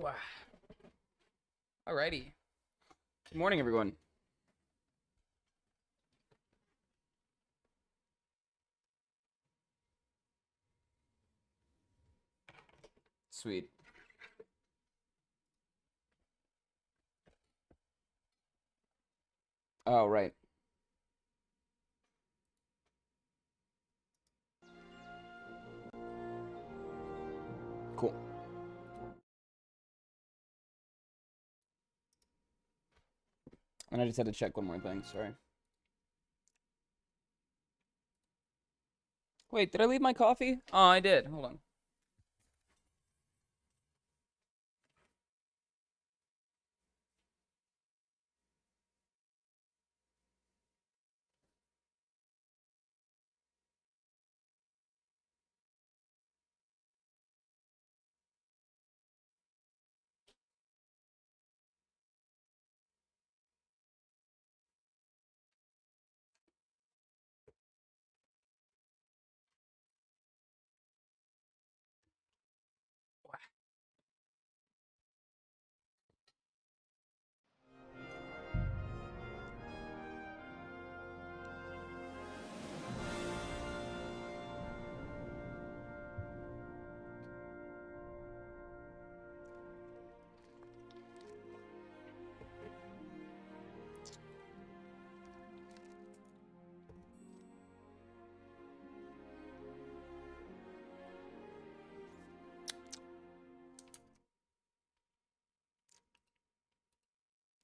Wow. Alrighty. Good morning, everyone. Sweet. Oh, right. Cool. And I just had to check one more thing, sorry. Wait, did I leave my coffee? Oh, I did. Hold on.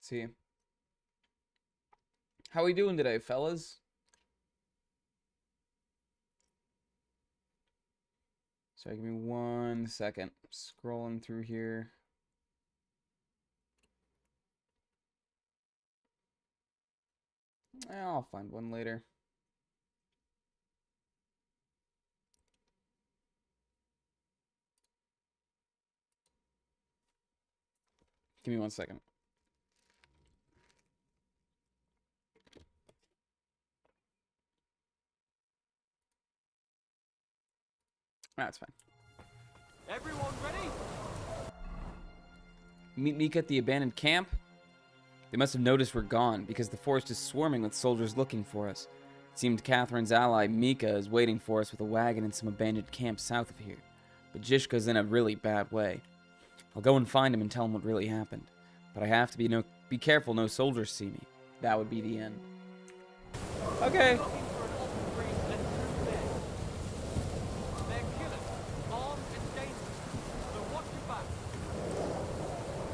See. How we doing today, fellas? Sorry, give me 1 second. Scrolling through here. I'll find one later. Give me 1 second. That's fine. Everyone ready? Meet Mika at the abandoned camp? They must have noticed we're gone, because the forest is swarming with soldiers looking for us. It seemed Catherine's ally, Mika, is waiting for us with a wagon in some abandoned camp south of here. But Jishka's in a really bad way. I'll go and find him and tell him what really happened. But I have to be careful no soldiers see me. That would be the end. Okay. Looking for an old priest and 2 men. They're killers, armed and dangerous. So watch your back.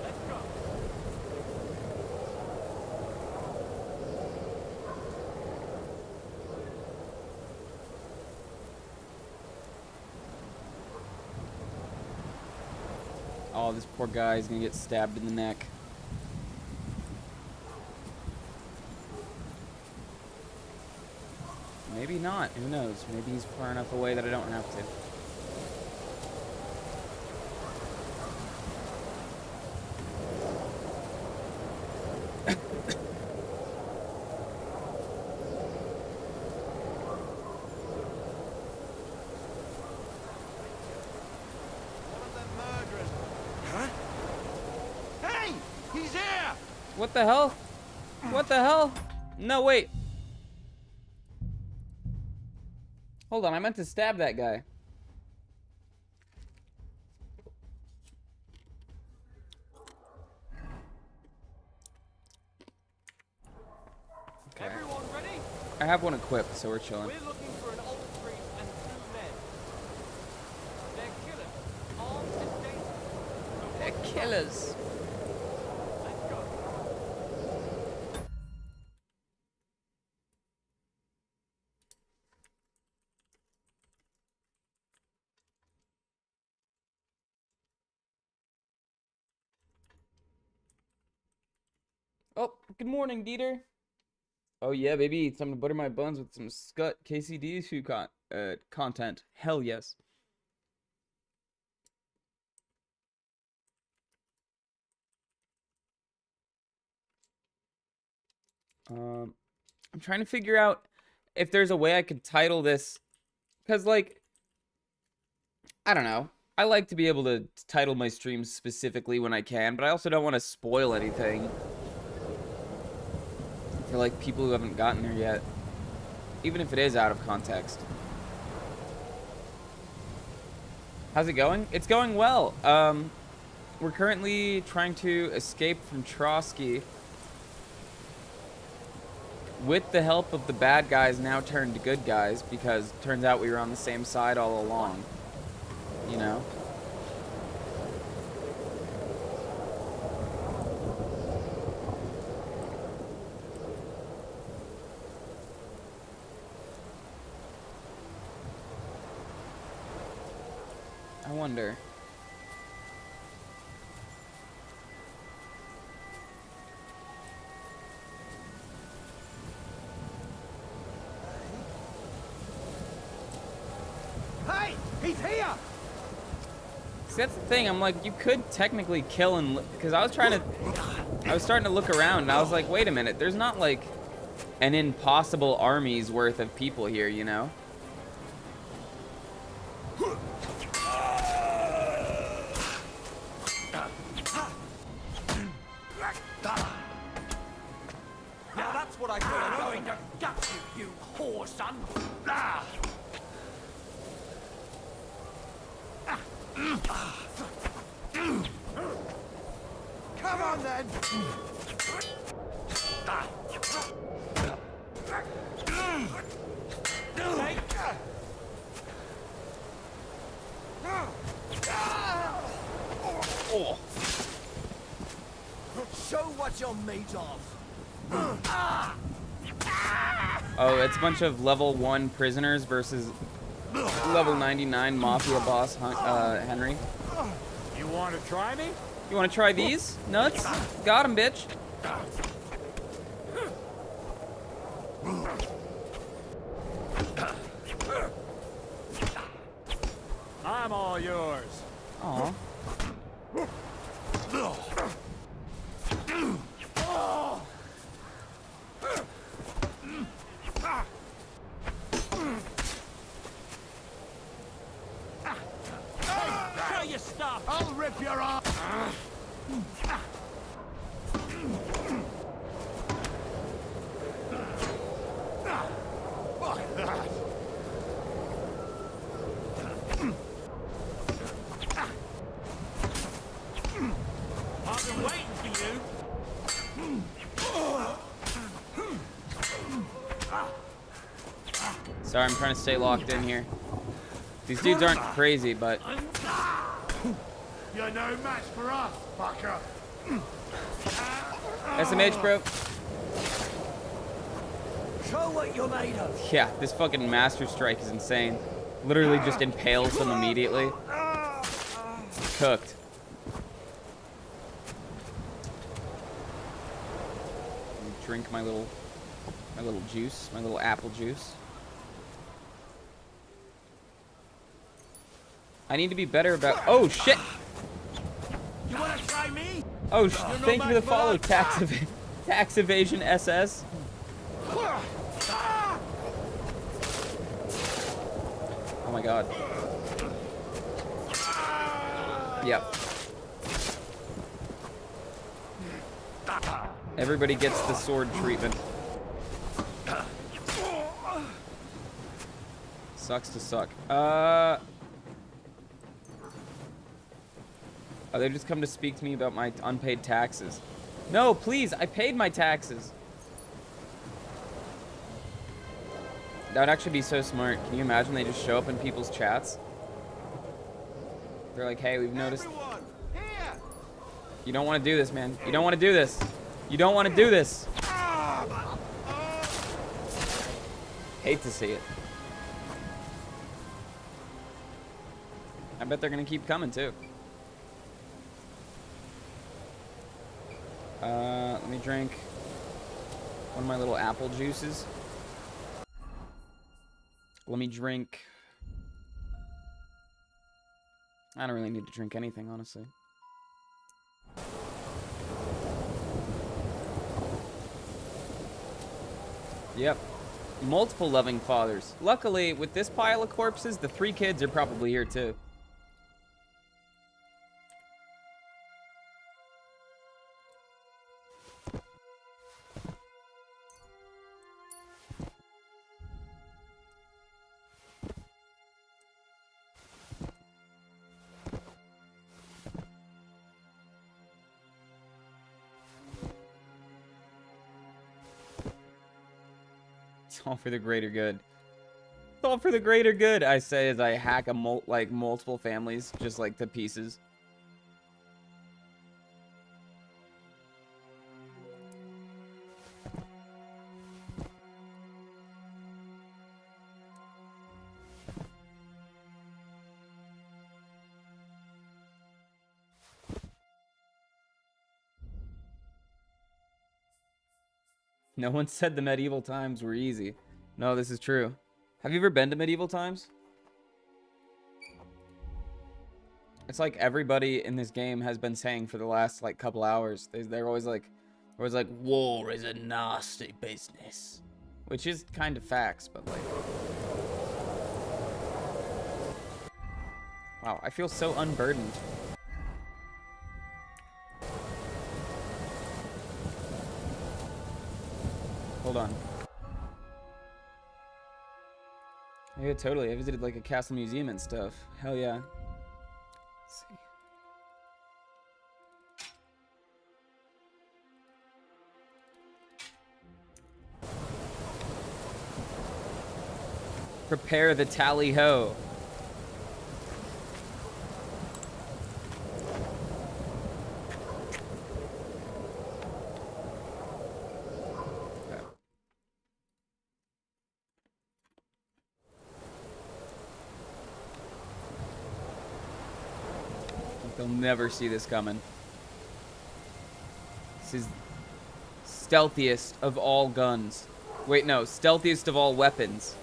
Let's go. Oh, this poor guy is gonna get stabbed in the neck. Maybe not. Who knows? Maybe he's far enough away that I don't have to. One of them murderers. Huh? Hey! He's here! What the hell? What the hell? No, wait. Hold on, I meant to stab that guy. Okay. Everyone ready? I have one equipped, so we're chilling. We're looking for an old priest and 2 men. They're killers, armed and dangerous. So watch They're your back. killers. Let's go. Oh, good morning, Dieter. Oh yeah, baby, time to butter my buns with some Scut KCD issue content. Hell yes. I'm trying to figure out if there's a way I could title this, because like, I don't know. I like to be able to title my streams specifically when I can, but I also don't want to spoil anything for like people who haven't gotten there yet, even if it is out of context. How's it going? It's going well. We're currently trying to escape from Trotsky with the help of the bad guys now turned to good guys, because it turns out we were on the same side all along. You know? I wonder. Hey, he's here. See, that's the thing. I'm like, you could technically kill and because I was starting to look around and I was like, wait a minute, there's not like an impossible army's worth of people here, you know? Now that's what I call going to gut you, you whore son. Ah. Come on then. Oh. Show what you're made of. Oh, it's a bunch of level 1 prisoners versus level 99 mafia boss Henry. You want to try me? You want to try these? Nuts? Got him, bitch. I'm all yours. Aw. Show your stuff. I'll rip your arm. Fuck that. I've been waiting for you. Sorry, I'm trying to stay locked in here. These dudes aren't crazy, but You're no match for us, fucker. SMH, bro. Show what you're made of. Yeah, this fucking Master Strike is insane. Literally just impales them immediately. Cooked. Drink my little juice, my little apple juice. I need to be better about. Oh shit! You wanna try me? Oh, thank you for the follow, tax evasion SS. Oh my god. Yep. Everybody gets the sword treatment. Sucks to suck. Oh, they just come to speak to me about my unpaid taxes. No, please, I paid my taxes. That would actually be so smart. Can you imagine they just show up in people's chats? They're like, hey, we've noticed. You don't want to do this, man. You don't want to do this. You don't want to do this. Hate to see it. I bet they're going to keep coming, too. Let me drink one of my little apple juices. Let me drink. I don't really need to drink anything, honestly. Yep. Multiple loving fathers. Luckily, with this pile of corpses, the 3 kids are probably here, too. all for the greater good. It's all for the greater good, I say as I hack a multiple families just like to pieces. No one said the medieval times were easy. No, this is true. Have you ever been to medieval times? It's like everybody in this game has been saying for the last like couple hours. They're always like, war is a nasty business, which is kind of facts, but like, wow, I feel so unburdened. Hold on. Yeah, totally. I visited like a castle museum and stuff. Hell yeah. Let's see. Prepare the tally-ho. They'll never see this coming. This is stealthiest of all guns. Wait, no. Stealthiest of all weapons.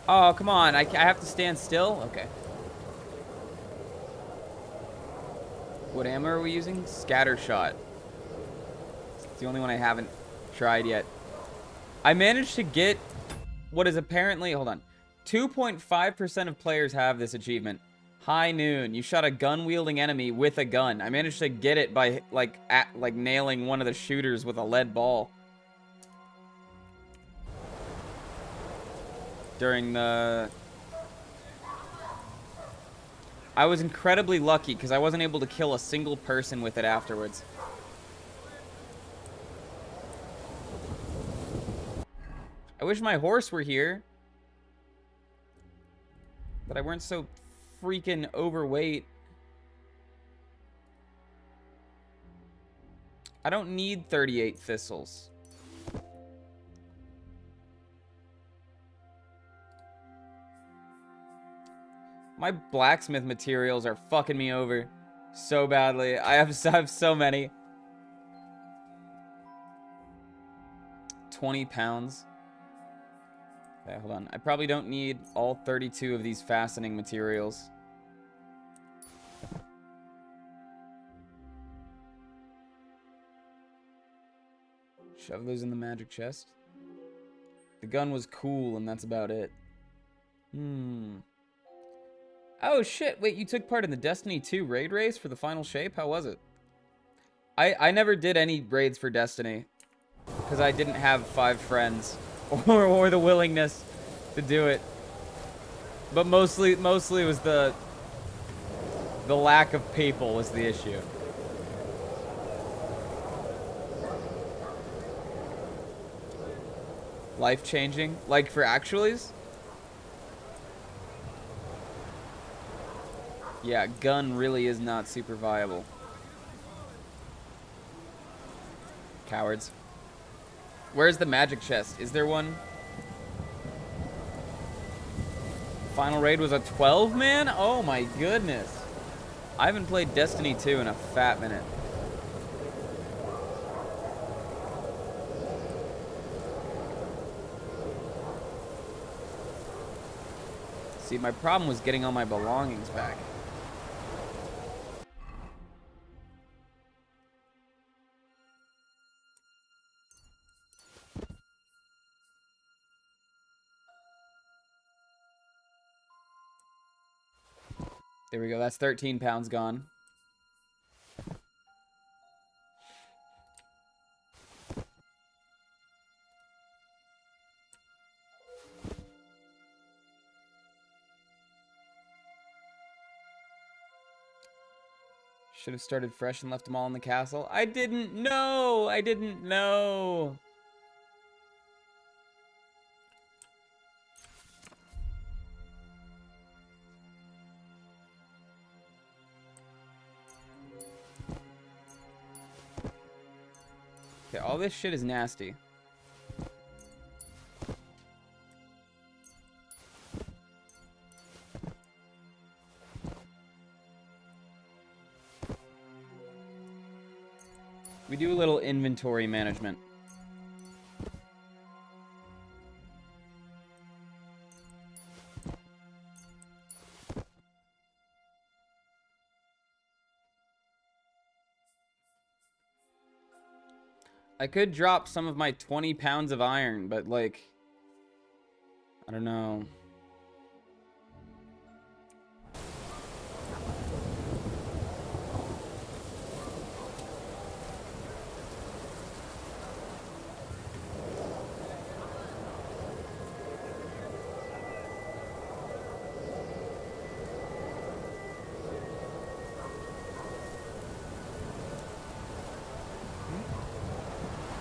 Oh, come on. I have to stand still? Okay. What ammo are we using? Scatter shot. It's the only one I haven't tried yet. I managed to get what is apparently... Hold on. 2.5% of players have this achievement. High noon. You shot a gun-wielding enemy with a gun. I managed to get it by, like nailing one of the shooters with a lead ball. During the... I was incredibly lucky because I wasn't able to kill a single person with it afterwards. I wish my horse were here. But I weren't so freaking overweight. I don't need 38 thistles. My blacksmith materials are fucking me over so badly. I have so many. 20 pounds. Okay, hold on. I probably don't need all 32 of these fastening materials. Shove those in the magic chest. The gun was cool, and that's about it. Oh, shit. Wait, you took part in the Destiny 2 raid race for the final shape? How was it? I never did any raids for Destiny. Because I didn't have 5 friends. Or the willingness to do it. But mostly it was the lack of people was the issue. Life-changing? Like for actualies? Yeah, gun really is not super viable. Cowards. Where's the magic chest? Is there one? Final raid was a 12-man? Oh my goodness. I haven't played Destiny 2 in a fat minute. See, my problem was getting all my belongings back. There we go. That's 13 pounds gone. Should have started fresh and left them all in the castle. I didn't know. I didn't know. Okay, all this shit is nasty. We do a little inventory management. I could drop some of my 20 pounds of iron, but like, I don't know.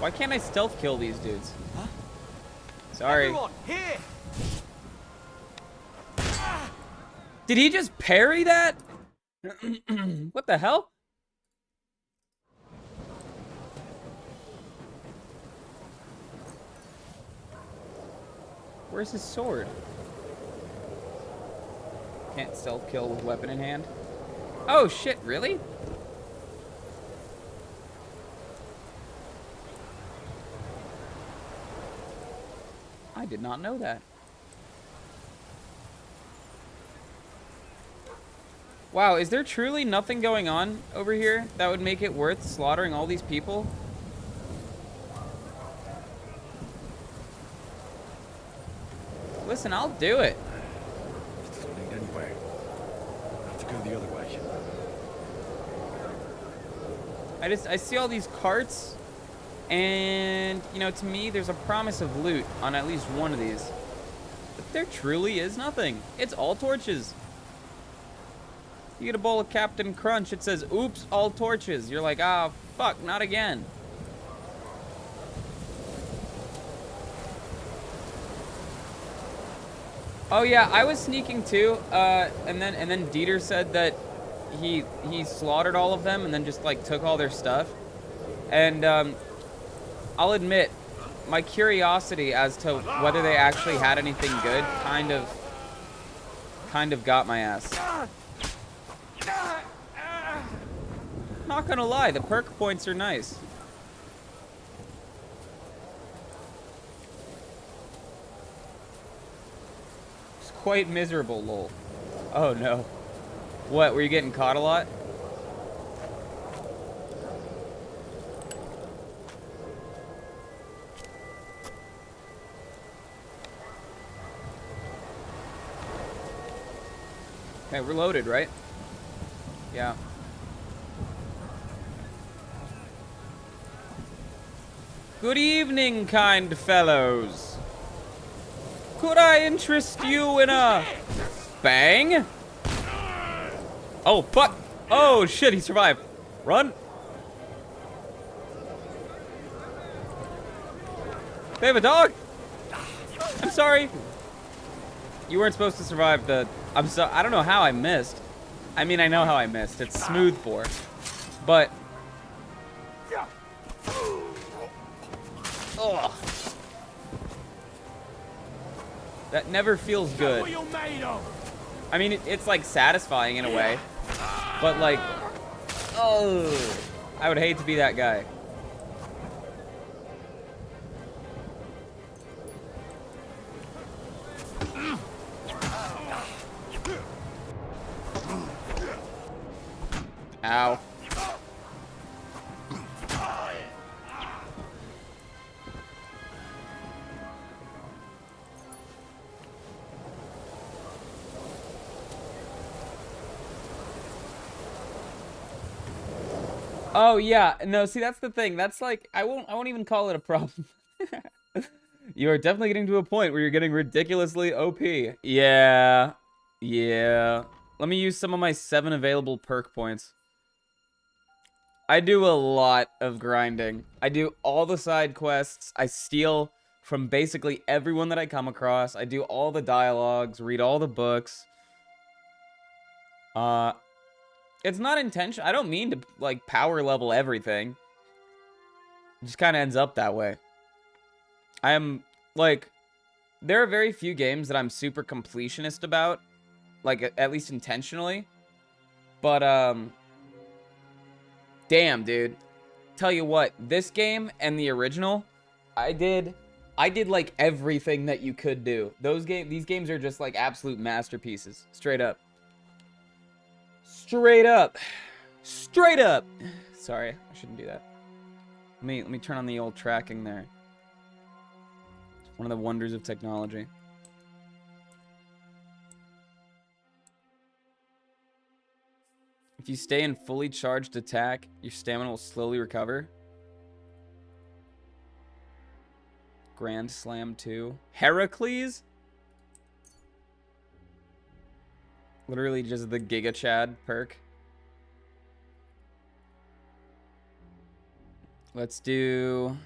Why can't I stealth kill these dudes? Huh? Sorry. Everyone, here! Did he just parry that? What the hell? Where's his sword? Can't stealth kill with weapon in hand. Oh shit, really? I did not know that. Wow, is there truly nothing going on over here that would make it worth slaughtering all these people? Listen, I'll do it. It doesn't lead anywhere. I have to go the other way. I see all these carts, and, you know, to me, there's a promise of loot on at least one of these. But there truly is nothing. It's all torches. You get a bowl of Captain Crunch, it says, oops, all torches. You're like, ah, fuck, not again. Oh yeah, I was sneaking too, and then Dieter said that he slaughtered all of them and then just like took all their stuff. And I'll admit, my curiosity as to whether they actually had anything good kind of got my ass. Not gonna lie, the perk points are nice. It's quite miserable, lol. Oh no. What, were you getting caught a lot? Okay, we're loaded, right? Yeah. Good evening, kind fellows. Could I interest you in a bang? Oh, fuck. Oh, shit, he survived. Run. They have a dog. I'm sorry. You weren't supposed to survive the... I don't know how I missed. I mean, I know how I missed. It's smooth for. But... Ugh. That never feels good. What you're made of? I mean, it's like satisfying in a way. But like... Oh. I would hate to be that guy. Ow. Oh yeah, no, see that's the thing. That's like I won't even call it a problem. You are definitely getting to a point where you're getting ridiculously OP. Yeah. Yeah. Let me use some of my 7 available perk points. I do a lot of grinding. I do all the side quests. I steal from basically everyone that I come across. I do all the dialogues, read all the books. It's not intentional. I don't mean to, like, power level everything. It just kind of ends up that way. I am, like, there are very few games that I'm super completionist about. Like, at least intentionally. But, damn, dude. Tell you what, this game and the original, I did like everything that you could do. These games are just like absolute masterpieces. Straight up. Straight up. Straight up. Sorry, I shouldn't do that. Let me turn on the old tracking there. It's one of the wonders of technology. If you stay in fully charged attack, your stamina will slowly recover. Grand Slam 2. Heracles? Literally just the Giga Chad perk. Let's do...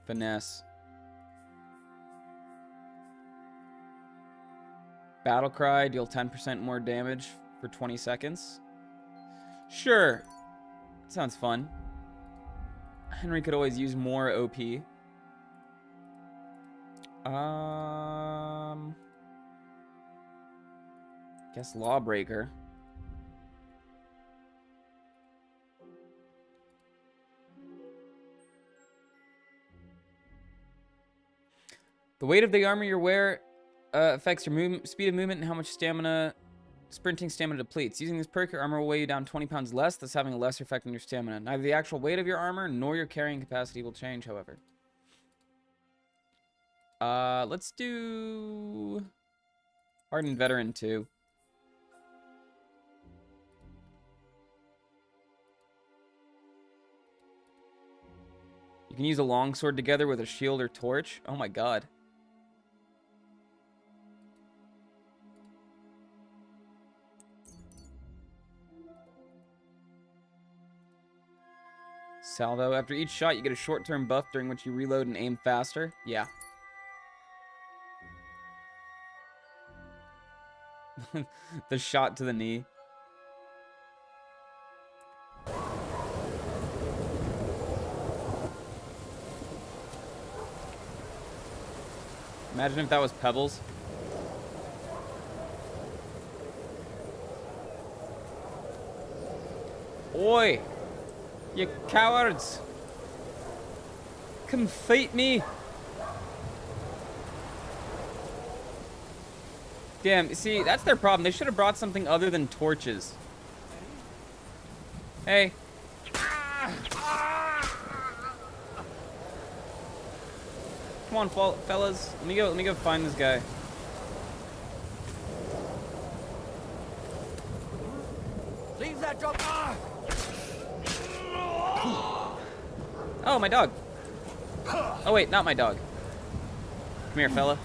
Finesse. Battle Cry, deal 10% more damage for 20 seconds. Sure. Sounds fun. Henry could always use more OP. Guess Lawbreaker. The weight of the armor you wear affects your speed of movement and how much sprinting stamina depletes. Using this perk, your armor will weigh you down 20 pounds less, thus having a lesser effect on your stamina. Neither the actual weight of your armor nor your carrying capacity will change, however. Let's do... Hardened Veteran 2. You can use a longsword together with a shield or torch. Oh my god. Salvo. After each shot, you get a short-term buff during which you reload and aim faster. Yeah. The shot to the knee. Imagine if that was Pebbles. Oi! You cowards! Come fight me! Damn, see, that's their problem. They should have brought something other than torches. Hey. Come on, fellas. Let me go find this guy. Leave that drop. Oh, my dog. Oh, wait, not my dog. Come here, fella.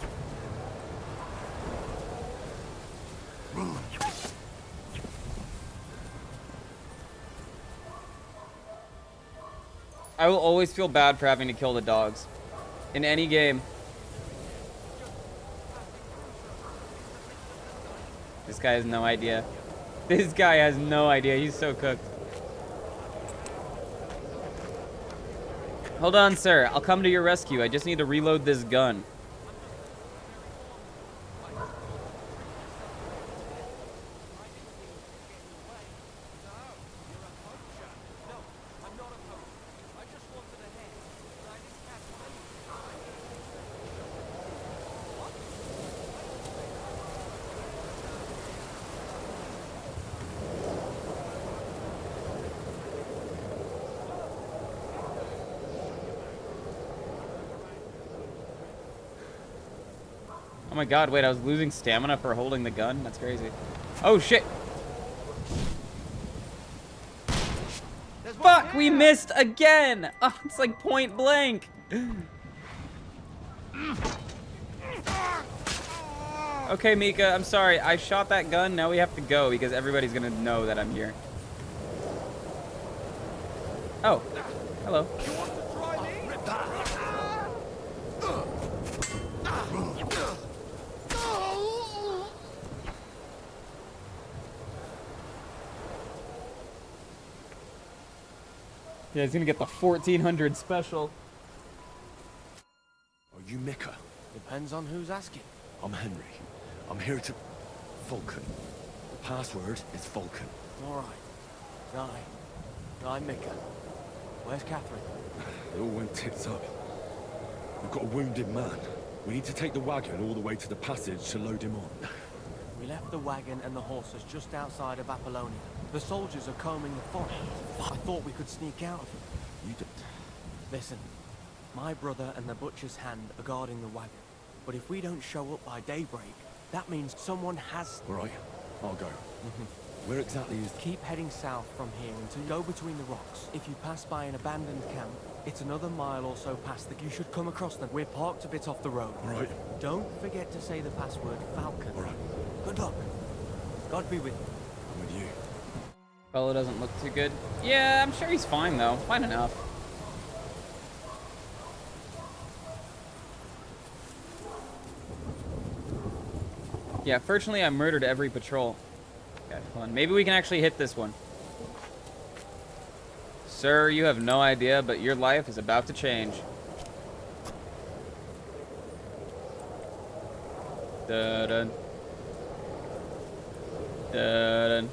I will always feel bad for having to kill the dogs. In any game. This guy has no idea. This guy has no idea. He's so cooked. Hold on, sir. I'll come to your rescue. I just need to reload this gun. Oh my god, wait, I was losing stamina for holding the gun? That's crazy. Oh shit! Fuck, we missed again! Oh, it's like point blank! Okay, Mika, I'm sorry. I shot that gun. Now we have to go because everybody's gonna know that I'm here. Oh, hello. You want to try me? Yeah, he's gonna get the 1400 special. Are you Mika? Depends on who's asking. I'm Henry. I'm here to... Vulcan. The password is Vulcan. All right. I'm Mika. Where's Catherine? It all went tits up. We've got a wounded man. We need to take the wagon all the way to the passage to load him on. We left the wagon and the horses just outside of Apollonia. The soldiers are combing the forest. I thought we could sneak out of it. You don't... Listen, my brother and the butcher's hand are guarding the wagon. But if we don't show up by daybreak, that means someone has... All right, I'll go. Where exactly is... Keep heading south from here until you go between the rocks. If you pass by an abandoned camp, it's another mile or so past that you should come across them. We're parked a bit off the road. All right. Don't forget to say the password Falcon. All right. Good luck. God be with you. I'm with you. Fellow doesn't look too good. Yeah, I'm sure he's fine though. Fine enough. Yeah, fortunately I murdered every patrol. Okay, hold on. Maybe we can actually hit this one. Sir, you have no idea, but your life is about to change. Dun-dun. Dun-dun.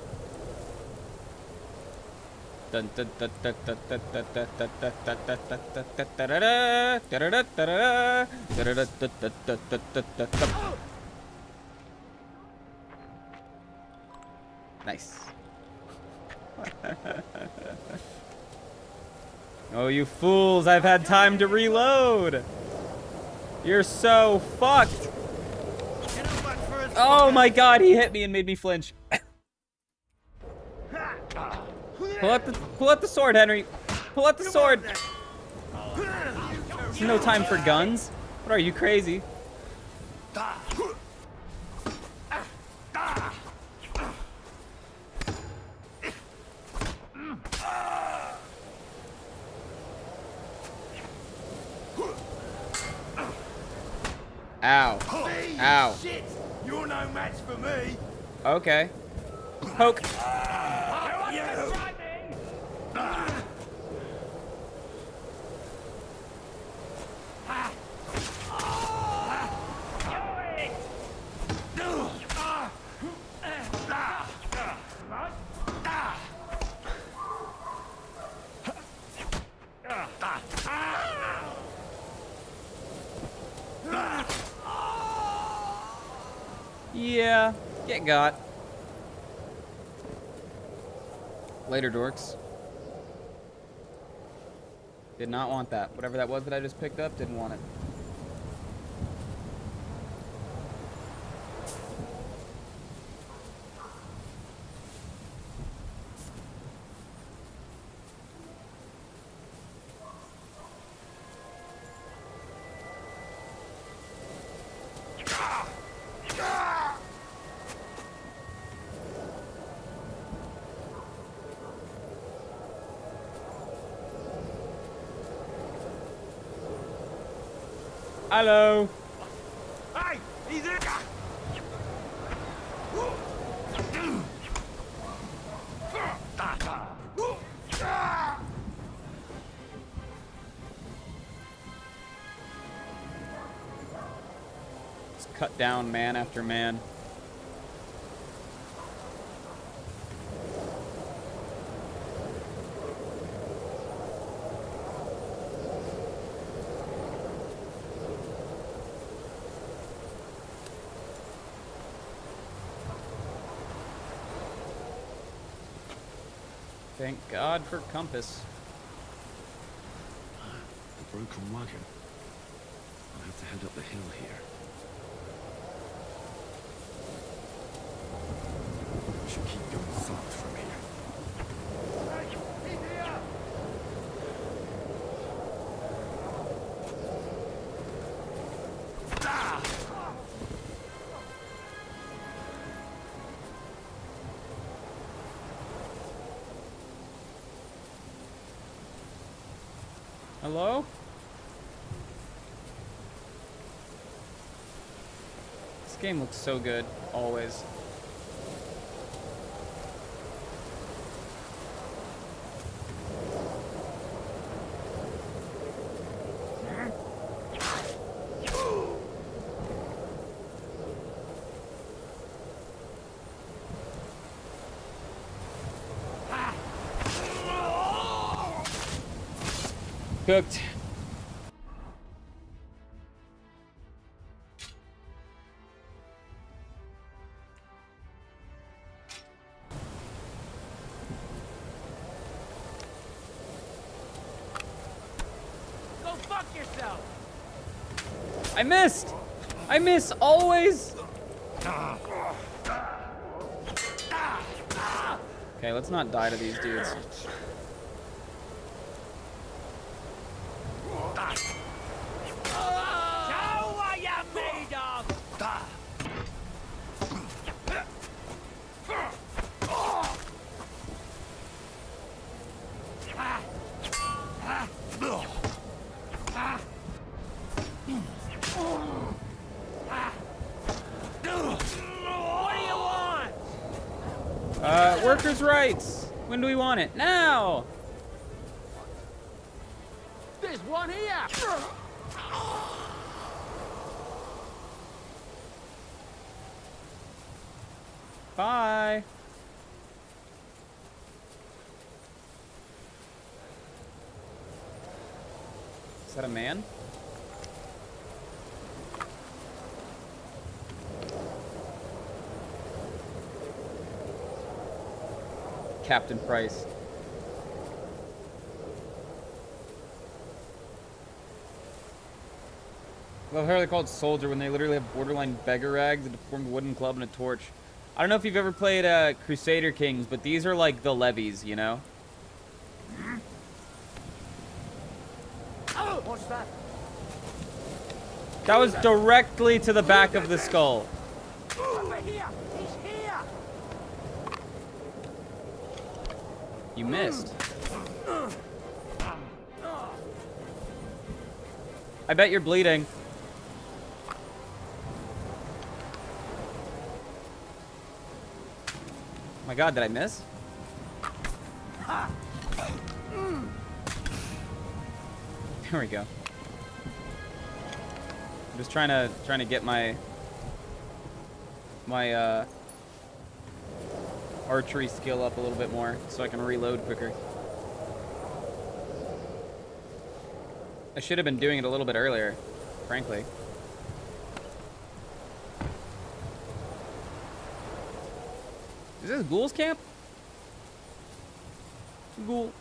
Dun dun dun dun dun dun dun dun dun dun dun dun dun dun da-da-da, da-da-da, da-da-da, da-da-da-da-da-da-da-da. Nice. Oh, you fools, I've had time to reload. You're so fucked. Oh my god, he hit me and made me flinch. Pull out the sword, Henry. Pull out the sword. There's no time for guns. What are you, crazy? Ow. Ow. Shit! You're no match for me! Okay. Poke. Yeah, get got. Later, dorks. Did not want that. Whatever that was that I just picked up, didn't want it. Hello. Hey! He's in! It's cut down man after man. Thank God for compass. The broken wagon. I'll have to head up the hill here. We should keep going south from here. He's here! Hello? This game looks so good, always. Cooked. Go fuck yourself! I missed! I miss always! Okay, let's not die to these dudes. Show what you're made of! What do you want? Workers' rights! When do we want it? Now! There's one here! Bye! Is that a man? Captain Price. Love how they're called soldier when they literally have borderline beggar rags, a deformed wooden club, and a torch. I don't know if you've ever played Crusader Kings, but these are like the levies, you know? What's that? That was directly to the back of the skull. Over here! He's here! You missed. I bet you're bleeding. Oh my god, did I miss? There we go. I'm just trying to get my archery skill up a little bit more so I can reload quicker. I should have been doing it a little bit earlier, frankly. Is this Ghoul's camp? Ghoul.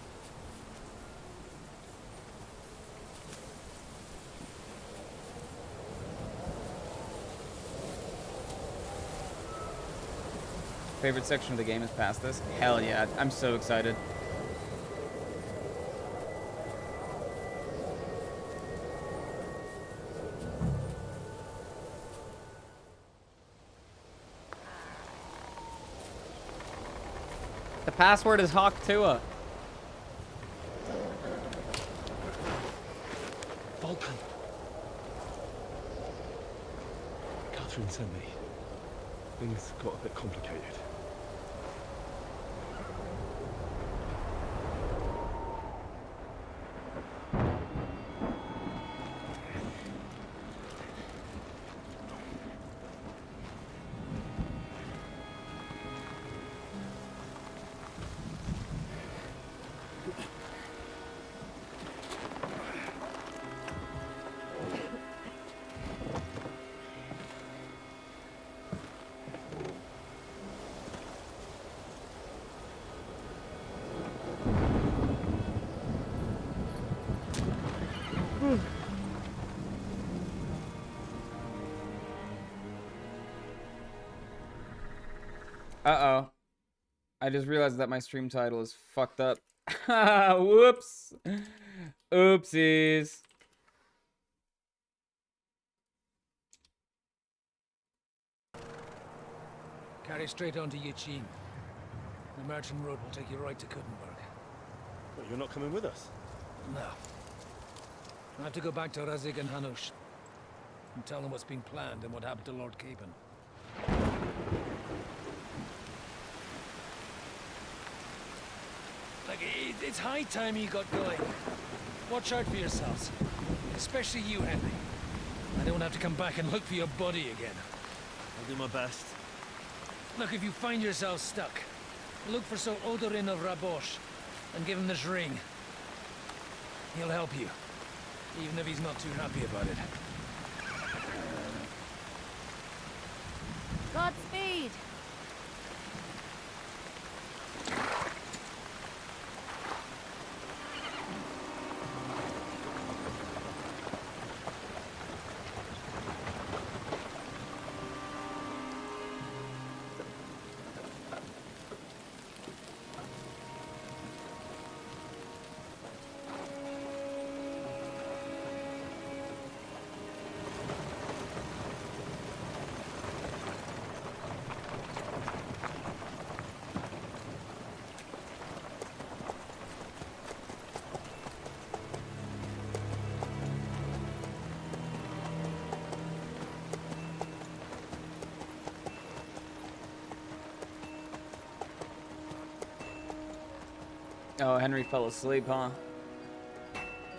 Favorite section of the game is past this? Hell yeah, I'm so excited. The password is Hawk Tua. Vulcan. Catherine sent me. Things got a bit complicated. Uh-oh. I just realized that my stream title is fucked up. Whoops. Oopsies. Carry straight on to Yichin. The merchant road will take you right to Kuttenberg. But you're not coming with us? No. I have to go back to Razik and Hanush and tell them what's been planned and what happened to Lord Capen. Like, it's high time you got going. Watch out for yourselves. Especially you, Henry. I don't have to come back and look for your body again. I'll do my best. Look, if you find yourself stuck, look for Sir Odorin of Rabosh and give him this ring. He'll help you, even if he's not too happy about it. Godspeed! Oh, Henry fell asleep, huh?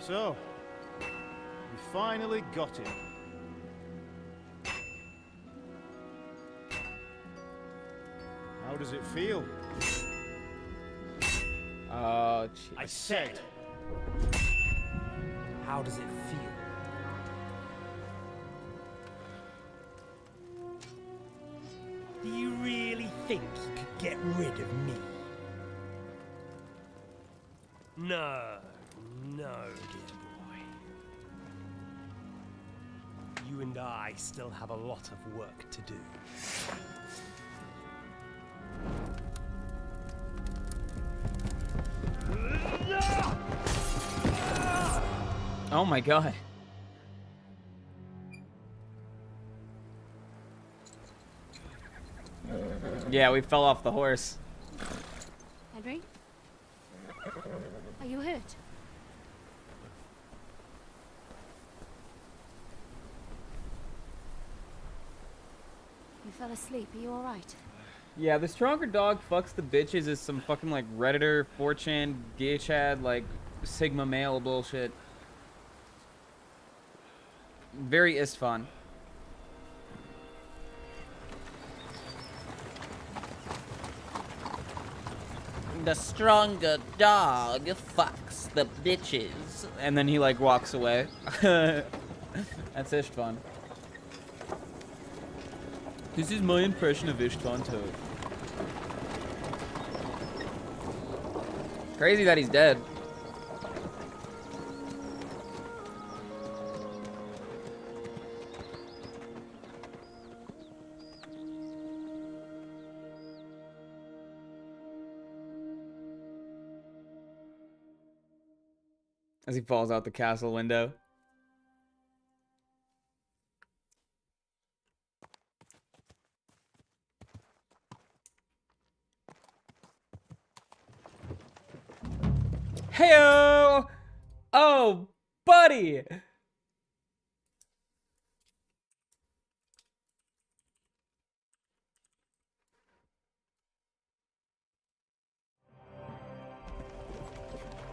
So, we finally got him. How does it feel? Oh, jeez. I said, how does it feel? Do you really think you could get rid of me? No, no, dear boy. You and I still have a lot of work to do. Oh my god. Yeah, we fell off the horse. Henry? Are you hurt? You fell asleep. Are you alright? Yeah, the stronger dog fucks the bitches is some fucking like Redditor, 4chan, GayChad, like Sigma male bullshit. Very Istvan. The stronger dog fucks the bitches. And then he like walks away. That's Istvan. This is my impression of Istvan Toad. Crazy that he's dead. As he falls out the castle window. Heyo! Oh, buddy!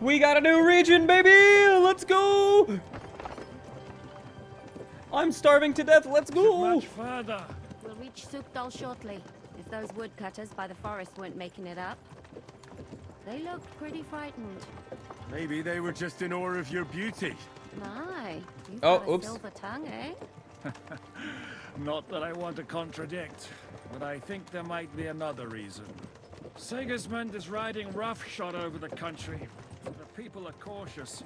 We got a new region, baby! Let's go! I'm starving to death. Let's go! Much further. We'll reach Sukdal shortly, if those woodcutters by the forest weren't making it up. They looked pretty frightened. Maybe they were just in awe of your beauty. My, you've Oh, got a oops. silver tongue, eh? Not that I want to contradict, but I think there might be another reason. Sigismund is riding roughshod over the country. The people are cautious.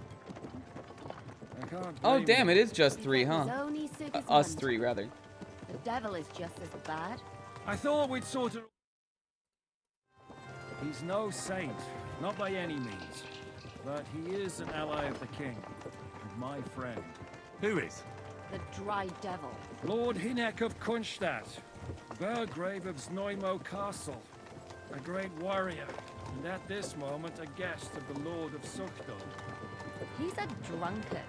I can't Oh, blame damn, them. it is just three, He's huh? only Sigismund. Us three, rather. The devil is just as bad. I thought we'd sort of... He's no saint, not by any means. But he is an ally of the king, and my friend. Who is? The dry devil. Lord Hinek of Kunstadt, Burgrave of Znojmo Castle, a great warrior, and at this moment a guest of the Lord of Sukdal. He's a drunkard.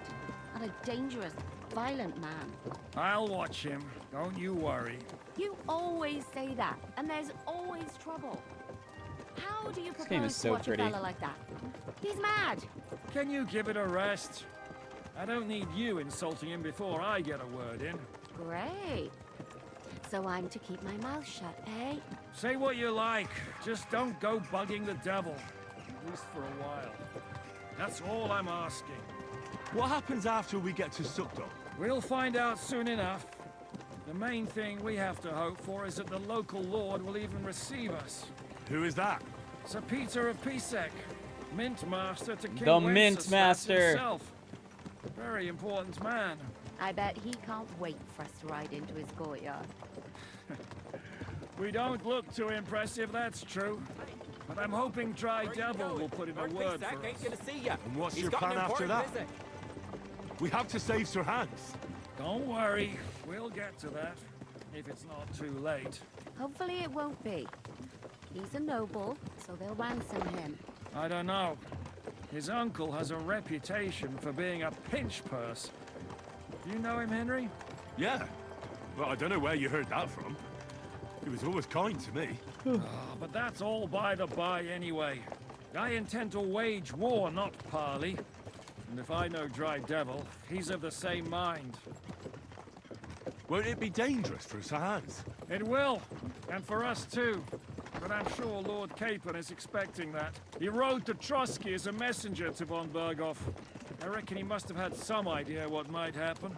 not a dangerous, violent man. I'll watch him. Don't you worry. You always say that, and there's always trouble. How do you This game propose is to so watch pretty. a fella like that? He's mad. Can you give it a rest? I don't need you insulting him before I get a word in. Great. So I'm to keep my mouth shut, eh? Say what you like. Just don't go bugging the devil. At least for a while. That's all I'm asking. What happens after we get to Sukdol? We'll find out soon enough. The main thing we have to hope for is that the local lord will even receive us. Who is that? Sir Peter of Pisek, Mint Master to King The Mint Wenceslas Master. himself. Very important man. I bet he can't wait for us to ride into his courtyard. We don't look too impressive, that's true. But I'm hoping Dry Devil will put in a word for us. gonna see ya. And what's your plan after that? We have to save Sir Hans. Don't worry, we'll get to that. If it's not too late. Hopefully it won't be. He's a noble, so they'll ransom him. I don't know. His uncle has a reputation for being a pinch purse. Do you know him, Henry? Yeah. Well, I don't know where you heard that from. He was always kind to me. Oh, but that's all by the by anyway. I intend to wage war, not parley. And if I know Dry Devil, he's of the same mind. Won't it be dangerous for Sir Hans? It will, and for us too. But I'm sure Lord Capon is expecting that. He rode to Trotsky as a messenger to von Berghoff. I reckon he must have had some idea what might happen.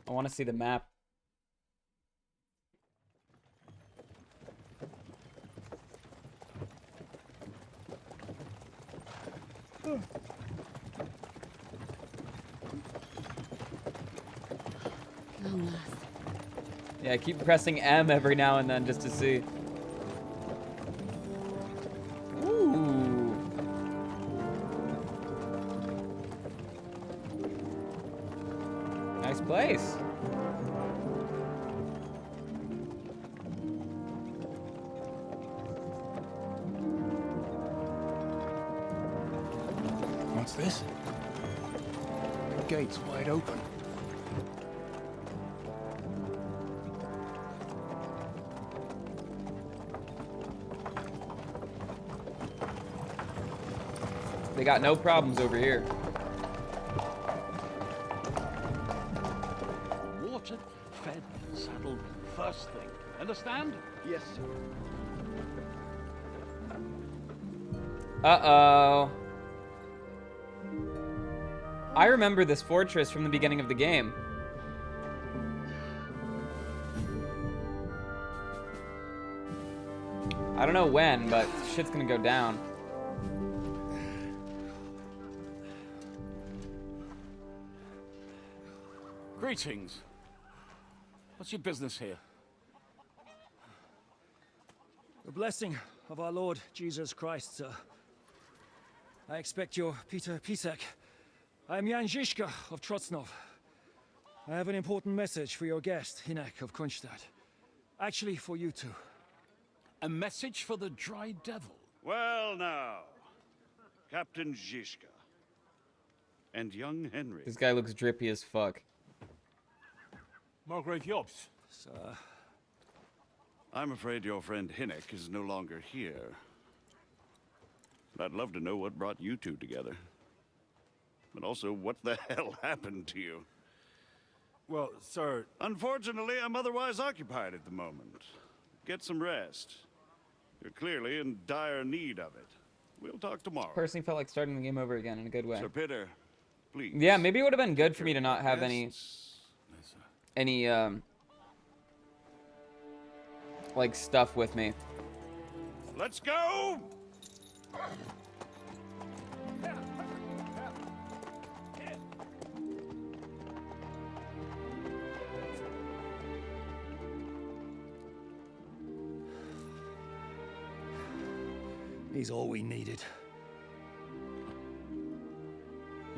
I want to see the map. Long last. Yeah, I keep pressing M every now and then just to see. Ooh. Nice place. What's this? The gate's wide open. They got no problems over here. Watered, fed, saddled, first thing. Understand? Yes, sir. Uh-oh. I remember this fortress from the beginning of the game. I don't know when, but shit's gonna go down. Greetings. What's your business here? The blessing of our Lord Jesus Christ, sir. I expect your Peter Pisek. I am Jan Žižka of Trocnov. I have an important message for your guest, Hinek of Kunstadt. Actually, for you two. A message for the Dry Devil. Well now, Captain Žižka. And young Henry. This guy looks drippy as fuck. Margrave Jobs. Sir. I'm afraid your friend Hinek is no longer here. I'd love to know what brought you two together. But also, what the hell happened to you? Well, sir... Unfortunately, I'm otherwise occupied at the moment. Get some rest. You're clearly in dire need of it. We'll talk tomorrow. Personally felt like starting the game over again in a good way. Sir Peter, please. Yeah, maybe it would have been good for me to not have any like stuff with me. Let's go! He's all we needed.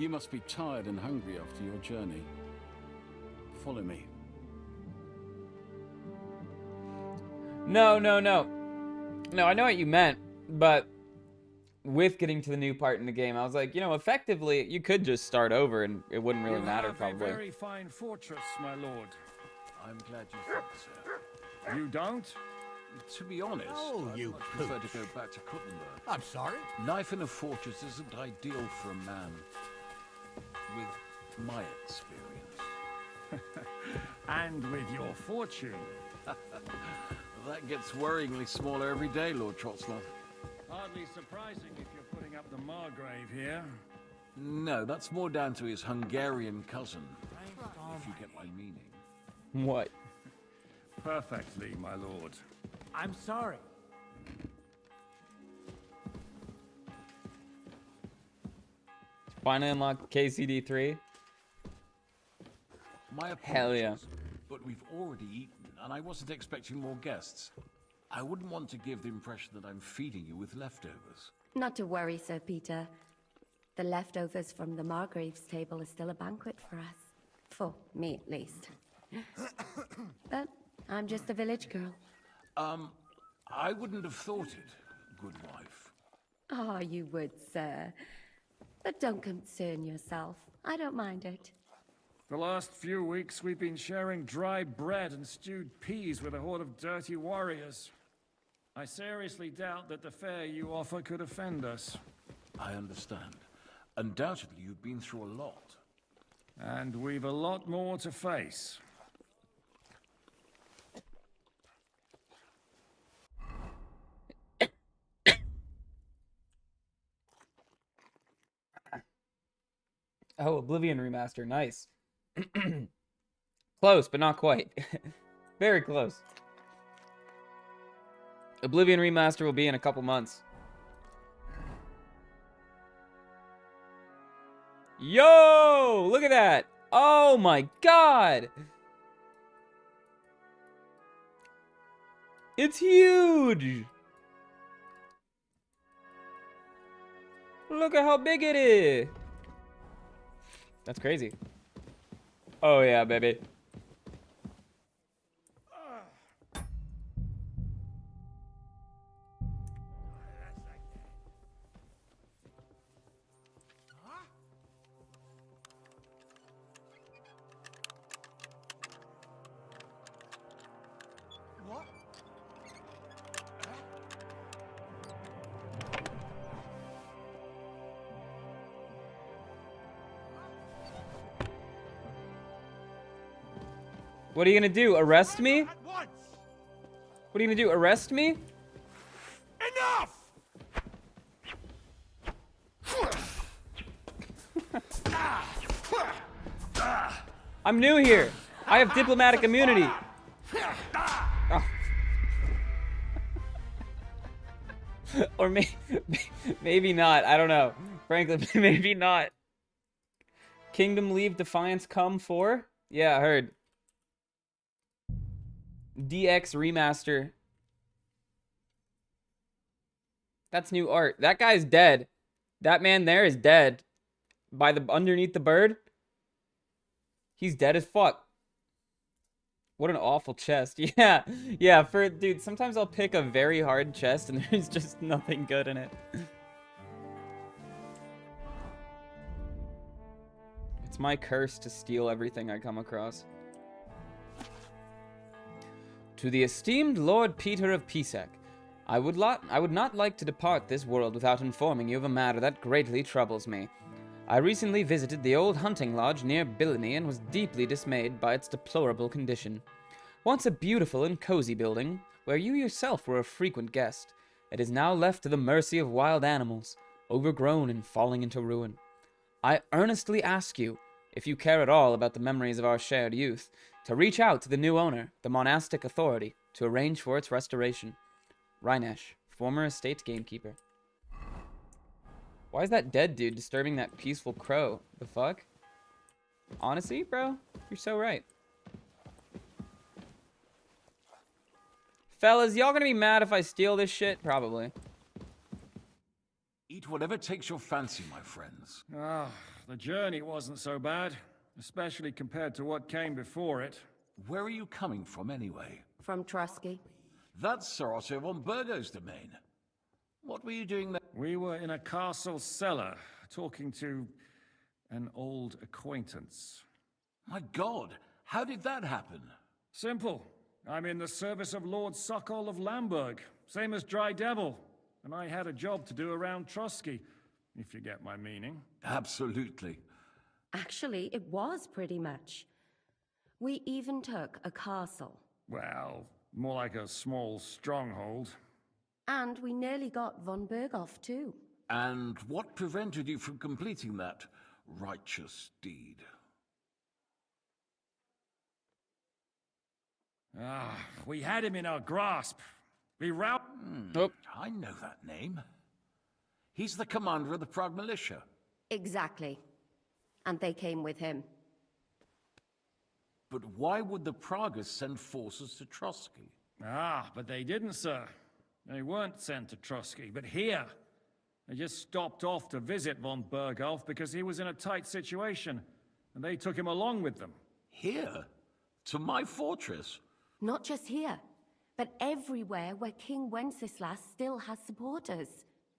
You must be tired and hungry after your journey. Follow me. No, no, no. No, I know what you meant, but with getting to the new part in the game, I was like, you know, effectively, you could just start over and it wouldn't really matter, You have probably. a very fine fortress, my lord. I'm glad you think so. You don't? To be honest, Oh, I'd you much prefer to pooch. go back to Kuttenberg. I'm sorry? Life in a fortress isn't ideal for a man with my experience. And with your fortune. That gets worryingly smaller every day, Lord Trotzlov. Hardly surprising if you're putting up the Margrave here. No, that's more down to his Hungarian cousin, if you get my meaning. What? Perfectly, my lord. I'm sorry. Finally unlocked KCD3. My apologies, Hell yeah. but we've already eaten, and I wasn't expecting more guests. I wouldn't want to give the impression that I'm feeding you with leftovers. Not to worry, Sir Peter. The leftovers from the Margrave's table is still a banquet for us. For me, at least. But I'm just a village girl. I wouldn't have thought it, good wife. Oh, you would, sir. But don't concern yourself. I don't mind it. The last few weeks we've been sharing dry bread and stewed peas with a horde of dirty warriors. I seriously doubt that the fare you offer could offend us. I understand. Undoubtedly, you've been through a lot. And we've a lot more to face. Oh, Oblivion remaster. Nice. Close, but not quite. Very close. Oblivion remaster will be in a couple months. Yo! Look at that! Oh my god! It's huge! Look at how big it is! That's crazy. Oh yeah, baby. What? What are you gonna do? Arrest me? At once! What are you gonna do? Arrest me? Enough! I'm new here. I have diplomatic immunity. Oh. Or maybe not. I don't know. Frankly, maybe not. Kingdom Leave Defiance come for? Yeah, I heard. DX remaster. That's new art. That guy's dead. That man there is dead. By the underneath the bird. He's dead as fuck. What an awful chest. Yeah. Yeah, dude, sometimes I'll pick a very hard chest and there's just nothing good in it. It's my curse to steal everything I come across. To the esteemed Lord Peter of Pisek, I would not like to depart this world without informing you of a matter that greatly troubles me. I recently visited the old hunting lodge near Billany and was deeply dismayed by its deplorable condition. Once a beautiful and cozy building, where you yourself were a frequent guest, it is now left to the mercy of wild animals, overgrown and falling into ruin. I earnestly ask you, if you care at all about the memories of our shared youth, to reach out to the new owner, the monastic authority, to arrange for its restoration. Rainesh, former estate gamekeeper. Why is that dead dude disturbing that peaceful crow? The fuck? Honestly, bro, you're so right. Fellas, y'all gonna be mad if I steal this shit? Probably. Eat whatever takes your fancy, my friends. Ah, the journey wasn't so bad, especially compared to what came before it. Where are you coming from, anyway? From Trusky. That's Sir Otto von Burgo's domain. What were you doing there? We were in a castle cellar, talking to an old acquaintance. My God, how did that happen? Simple. I'm in the service of Lord Sokol of Lamberg, same as Dry Devil, and I had a job to do around Trusky, if you get my meaning. Absolutely. Actually, it was pretty much. We even took a castle. Well, more like a small stronghold. And we nearly got von Berghoff, too. And what prevented you from completing that righteous deed? Ah, we had him in our grasp. We rout... I know that name. He's the commander of the Prague militia. Exactly. And they came with him. But why would the Praguers send forces to Trusky? Ah, but they didn't, sir. They weren't sent to Trusky, but here. They just stopped off to visit von Berghoff because he was in a tight situation, and they took him along with them. Here? To my fortress? Not just here, but everywhere where King Wenceslas still has supporters.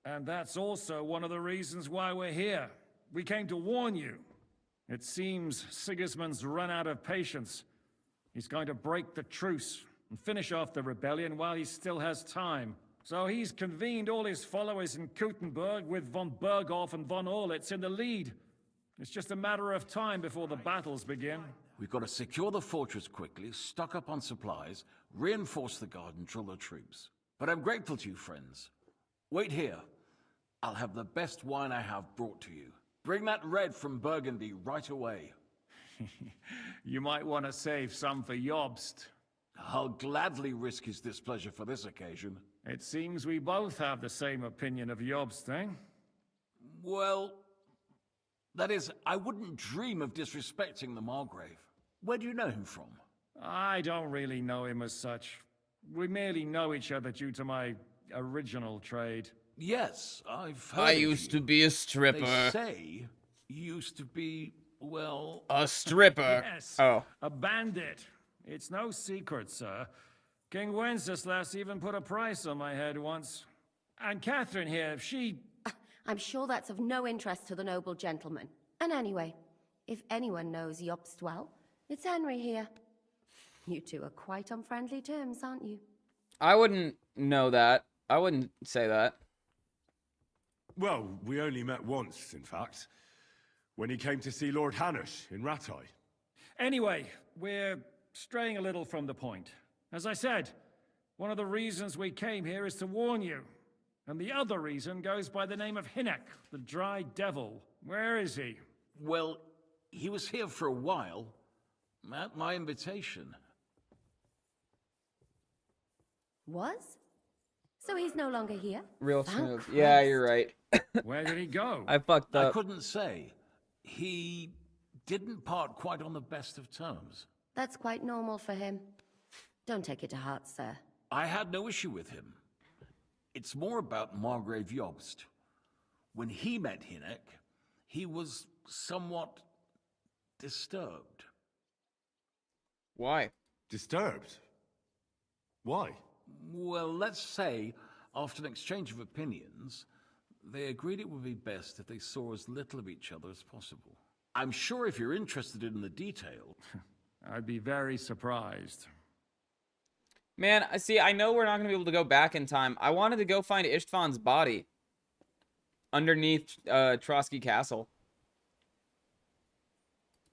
And that's also one of the reasons why we're here. We came to warn you. It seems Sigismund's run out of patience. He's going to break the truce and finish off the rebellion while he still has time. So he's convened all his followers in Kuttenberg with von Berghoff and von Orlitz in the lead. It's just a matter of time before the battles begin. We've got to secure the fortress quickly, stock up on supplies, reinforce the guard and drill the troops. But I'm grateful to you, friends. Wait here. I'll have the best wine I have brought to you. Bring that red from Burgundy right away. You might want to save some for Jobst. I'll gladly risk his displeasure for this occasion. It seems we both have the same opinion of Jobst, eh? Well, that is, I wouldn't dream of disrespecting the Margrave. Where do you know him from? I don't really know him as such. We merely know each other due to my original trade. Yes, I've heard I of used you. to be a stripper. They say you used to be, well... A stripper? Yes, Oh. a bandit. It's no secret, sir. King Wenceslas even put a price on my head once. And Catherine here, she... I'm sure that's of no interest to the noble gentleman. And anyway, if anyone knows Jobst well, it's Henry here. You two are quite on friendly terms, aren't you? I wouldn't know that. I wouldn't say that. Well, we only met once, in fact. When he came to see Lord Hanush in Rattay. Anyway, we're straying a little from the point. As I said, one of the reasons we came here is to warn you. And the other reason goes by the name of Hinek, the Dry Devil. Where is he? Well, he was here for a while, at my invitation. Was? So he's no longer here? Real Thank smooth. Christ. Yeah, you're right. Where did he go? I fucked I up. couldn't say. He didn't part quite on the best of terms. That's quite normal for him. Don't take it to heart, sir. I had no issue with him. It's more about Margrave Jobst. When he met Hinek, he was somewhat disturbed. Why? Disturbed? Why? Well, let's say, after an exchange of opinions, they agreed it would be best if they saw as little of each other as possible. I'm sure if you're interested in the detail... I'd be very surprised. Man, see, I know we're not going to be able to go back in time. I wanted to go find Ishtvan's body underneath Trosky Castle.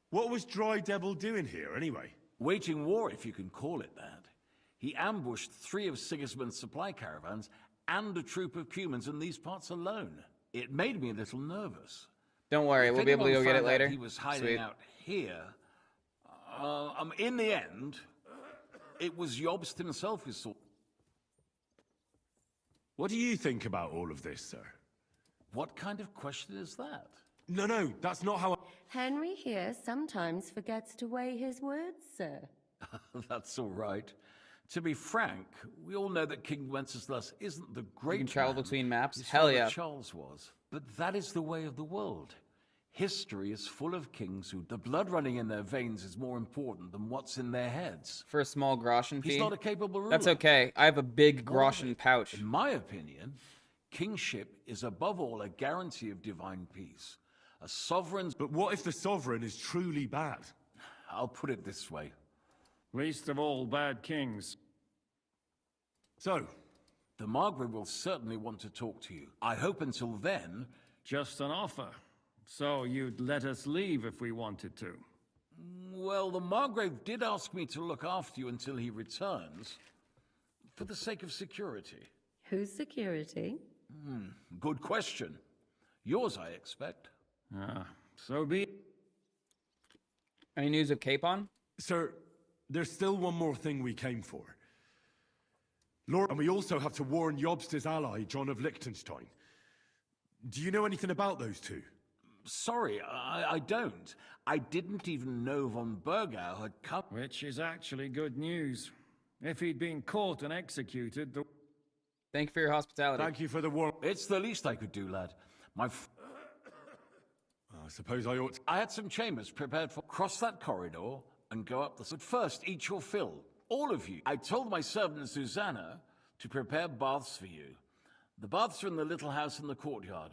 What was Dry Devil doing here, anyway? Waging war, if you can call it that. He ambushed 3 of Sigismund's supply caravans and a troop of Cumans in these parts alone. It made me a little nervous. Don't worry, we'll be able to go get it later. He was hiding Sweet. out here. In the end, it was Jobst himself who saw... What do you think about all of this, sir? What kind of question is that? No, that's not how I... Henry here sometimes forgets to weigh his words, sir. That's all right. To be frank, we all know that King Wenceslas isn't the great You can travel man between maps? his Hell father yeah. Charles was. But that is the way of the world. History is full of kings who the blood running in their veins is more important than what's in their heads. For a small groschen fee. He's not a capable ruler. That's okay. I have a big More of groschen it. pouch. In my opinion, kingship is above all a guarantee of divine peace. A sovereign's... But what if the sovereign is truly bad? I'll put it this way. Least of all bad kings. So, The Margrave will certainly want to talk to you. I hope until then... Just an offer. So you'd let us leave if we wanted to. Well, the Margrave did ask me to look after you until he returns. For the sake of security. Whose security? Good question. Yours, I expect. Ah, so be it. Any news of Capon? sir, there's still one more thing we came for. Lord, and we also have to warn Jobster's ally, John of Liechtenstein. Do you know anything about those two? Sorry, I don't. I didn't even know von Burgau had come. Which is actually good news. If he'd been caught and executed, the... Thank you for your hospitality. Thank you for the warn. It's the least I could do, lad. I suppose I ought to... I had some chambers prepared for... Cross that corridor and go up the... But first, eat your fill. All of you. I told my servant Susanna to prepare baths for you. The baths are in the little house in the courtyard,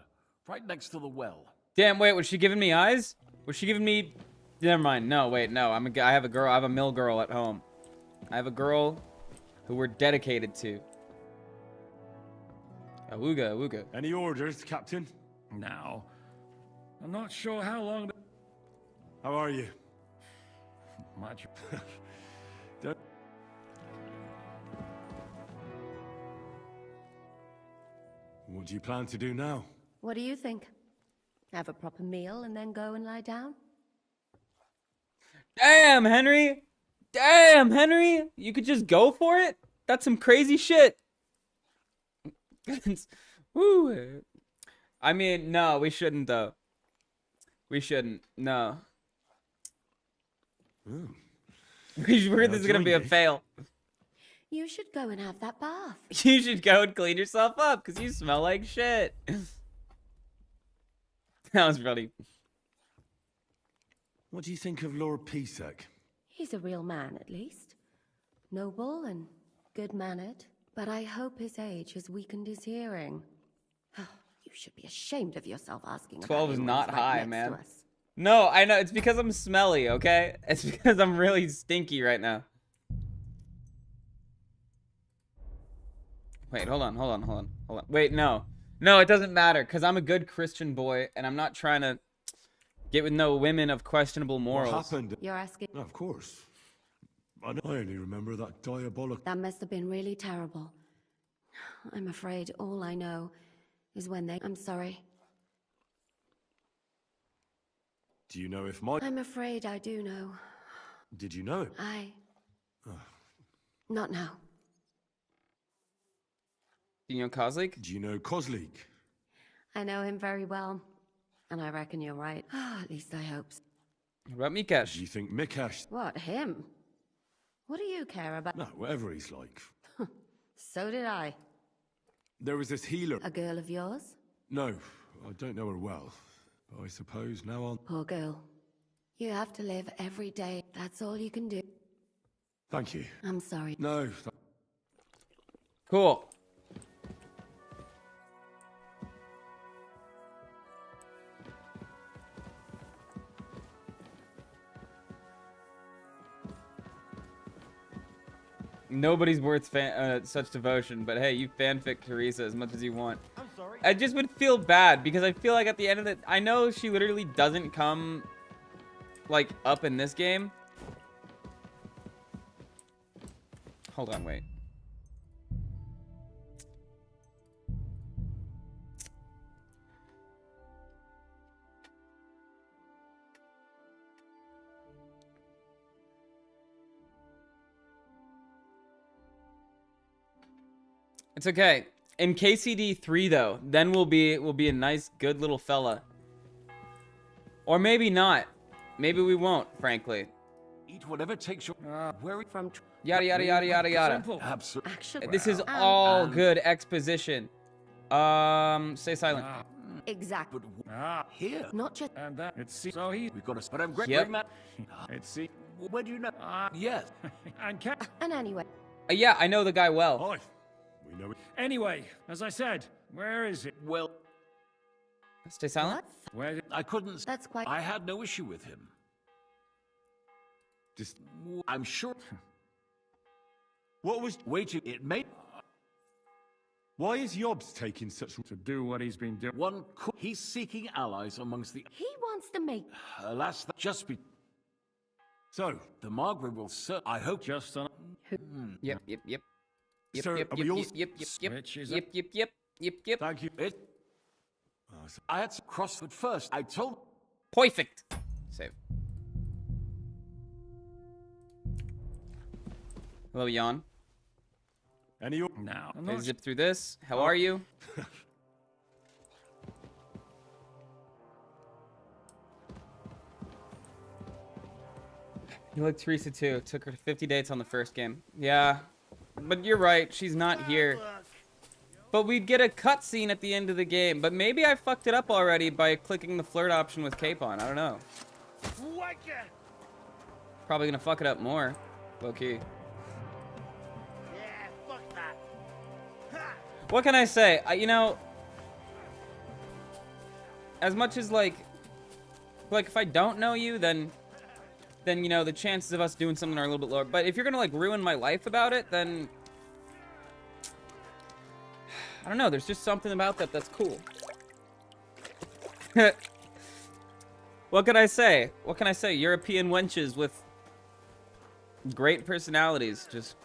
right next to the well. Damn, wait, was she giving me eyes? Was she giving me... Never mind. No, wait, no. I have a girl. I have a mill girl at home. I have a girl who we're dedicated to. Awooga, awooga. Any orders, Captain? Now, I'm not sure how long... How are you? Much... Don't... What do you plan to do now? What do you think? Have a proper meal and then go and lie down? Damn, Henry! Damn, Henry! You could just go for it? That's some crazy shit. Woo. I mean, no, we shouldn't, though. We shouldn't. No. Ooh. We're worried this is gonna be a fail. You should go and have that bath. You should go and clean yourself up, because you smell like shit. That was funny. What do you think of Lord Pisek? He's a real man, at least. Noble and good-mannered. But I hope his age has weakened his hearing. You should be ashamed of yourself asking 12 is not high, next man. to us. No, I know. It's because I'm smelly, okay? It's because I'm really stinky right now. Wait, hold on. Wait, no. No, it doesn't matter, because I'm a good Christian boy, and I'm not trying to get with no women of questionable morals. What happened? You're asking... Of course. I only remember that diabolical... That must have been really terrible. I'm afraid all I know is when they... I'm sorry. Do you know if my... I'm afraid I do know. Did you know him? Not now. Do you know Kozlik? Do you know Kozlik? I know him very well. And I reckon you're right. At least I hope so. What about Mikesh? Do you think Mikesh... What, him? What do you care about? No, whatever he's like. So did I. There was this healer... A girl of yours? No, I don't know her well. But I suppose now on... Poor girl. You have to live every day. That's all you can do. Thank you. I'm sorry. No. Cool. Nobody's worth such devotion, but hey, you fanfic Teresa as much as you want. I'm sorry. I just would feel bad because I feel like at the end of it, I know she literally doesn't come like up in this game. Hold on, wait. It's okay. In KCD 3 though, then we'll be a nice good little fella. Or maybe not. Maybe we won't, frankly. Eat whatever takes your... where... From... Yada yada yada yada yada. Absolutely. Actually... This is all good exposition. Stay silent. Exactly. But here. Not just... And that, it's so he... We've got a... But I'm great. Yep. Man. It's Where do you know? Yes. and cat. And anyway... Yeah, I know the guy well. Hi. We know it. Anyway, as I said, where is it? Well, Stay silent. What? Where? I couldn't... That's quite... I had no issue with him. Just I'm sure... what was? Waiting, it may... Why is Yobs taking such? To do what he's been doing. One could... He's seeking allies amongst the... He wants to make... Alas, that just be... So, The Margaret will I hope... Just on... Yep, yep, yep. Yep, So, yep, are we yep, all- yep, yep, yep, Switches yep, yep, yep, yep, yep. thank you. It... I had to cross foot first. I told... Perfect. Save. Hello, Jan. Any? Now. I'm Okay, not zip through this. How are you? You like Teresa too. Took her to 50 dates on the first game. Yeah, but you're right. She's not here. But we'd get a cutscene at the end of the game. But maybe I fucked it up already by clicking the flirt option with Capon. I don't know. Probably gonna fuck it up more. Low key. What can I say? You know, as much as like if I don't know you, then you know the chances of us doing something are a little bit lower. But if you're gonna like ruin my life about it, then I don't know. There's just something about that that's cool. What can I say? What can I say? European wenches with great personalities, just.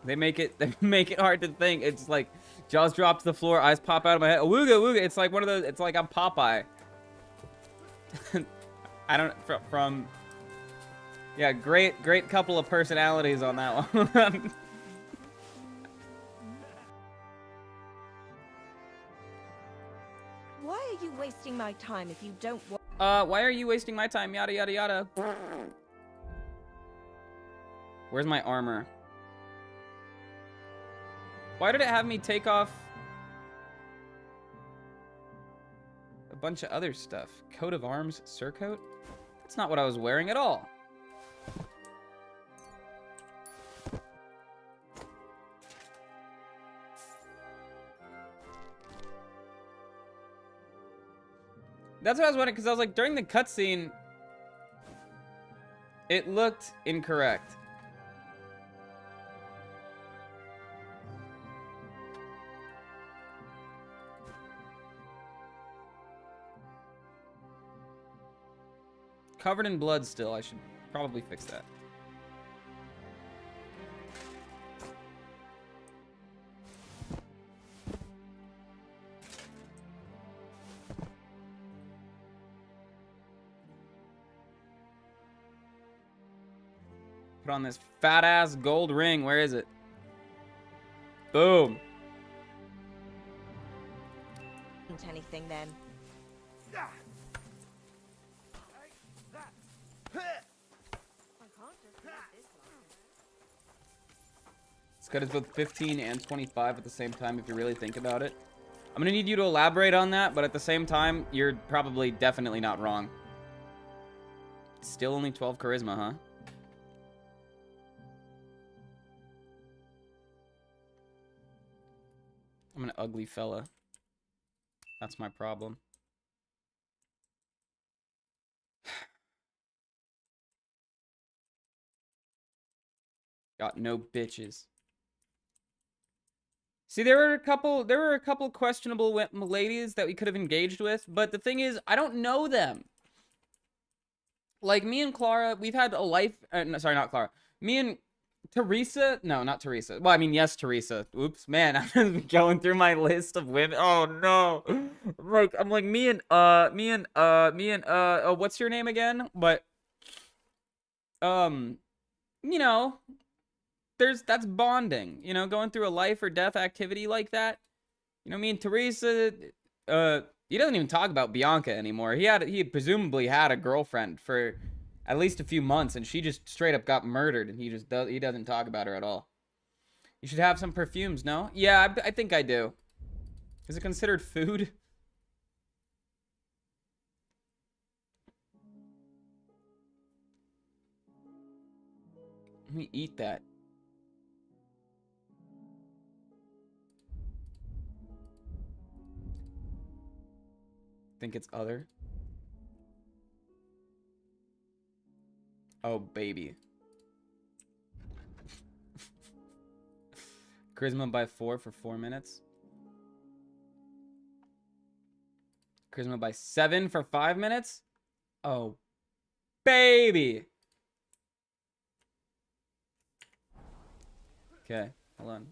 They make it hard to think. It's like jaws drop to the floor, eyes pop out of my head. Wooga wooga. It's like one of those. It's like I'm Popeye. I don't from. Yeah, great couple of personalities on that one. Why are you wasting my time if you don't want... Why are you wasting my time? Yada yada yada. Where's my armor? Why did it have me take off a bunch of other stuff? Coat of arms, surcoat? That's not what I was wearing at all. That's what I was wondering, because I was like, during the cutscene, it looked incorrect. Covered in blood still. I should probably fix that. Put on this fat ass gold ring. Where is it? Boom. anything then? It's good as both 15 and 25 at the same time if you really think about it. I'm gonna need you to elaborate on that, but at the same time, you're probably definitely not wrong. Still only 12 charisma, huh? I'm an ugly fella. That's my problem. Got no bitches. See, there were a couple questionable ladies that we could have engaged with, but the thing is, I don't know them. Like, me and Clara, we've had a life... no, sorry, not Clara. Me and Teresa... No, not Teresa. Well, I mean, yes, Teresa. Oops, man, I'm going through my list of women. Oh, no. I'm like, what's your name again? But, you know... that's bonding, you know, going through a life or death activity like that. You know, me and Teresa, he doesn't even talk about Bianca anymore. He presumably had a girlfriend for at least a few months, and she just straight up got murdered, and he doesn't talk about her at all. You should have some perfumes, no? Yeah, I think I do. Is it considered food? Let me eat that. Think it's other? Oh, baby. Charisma by 4 for 4 minutes. Charisma by 7 for 5 minutes? Oh, baby. Okay, hold on.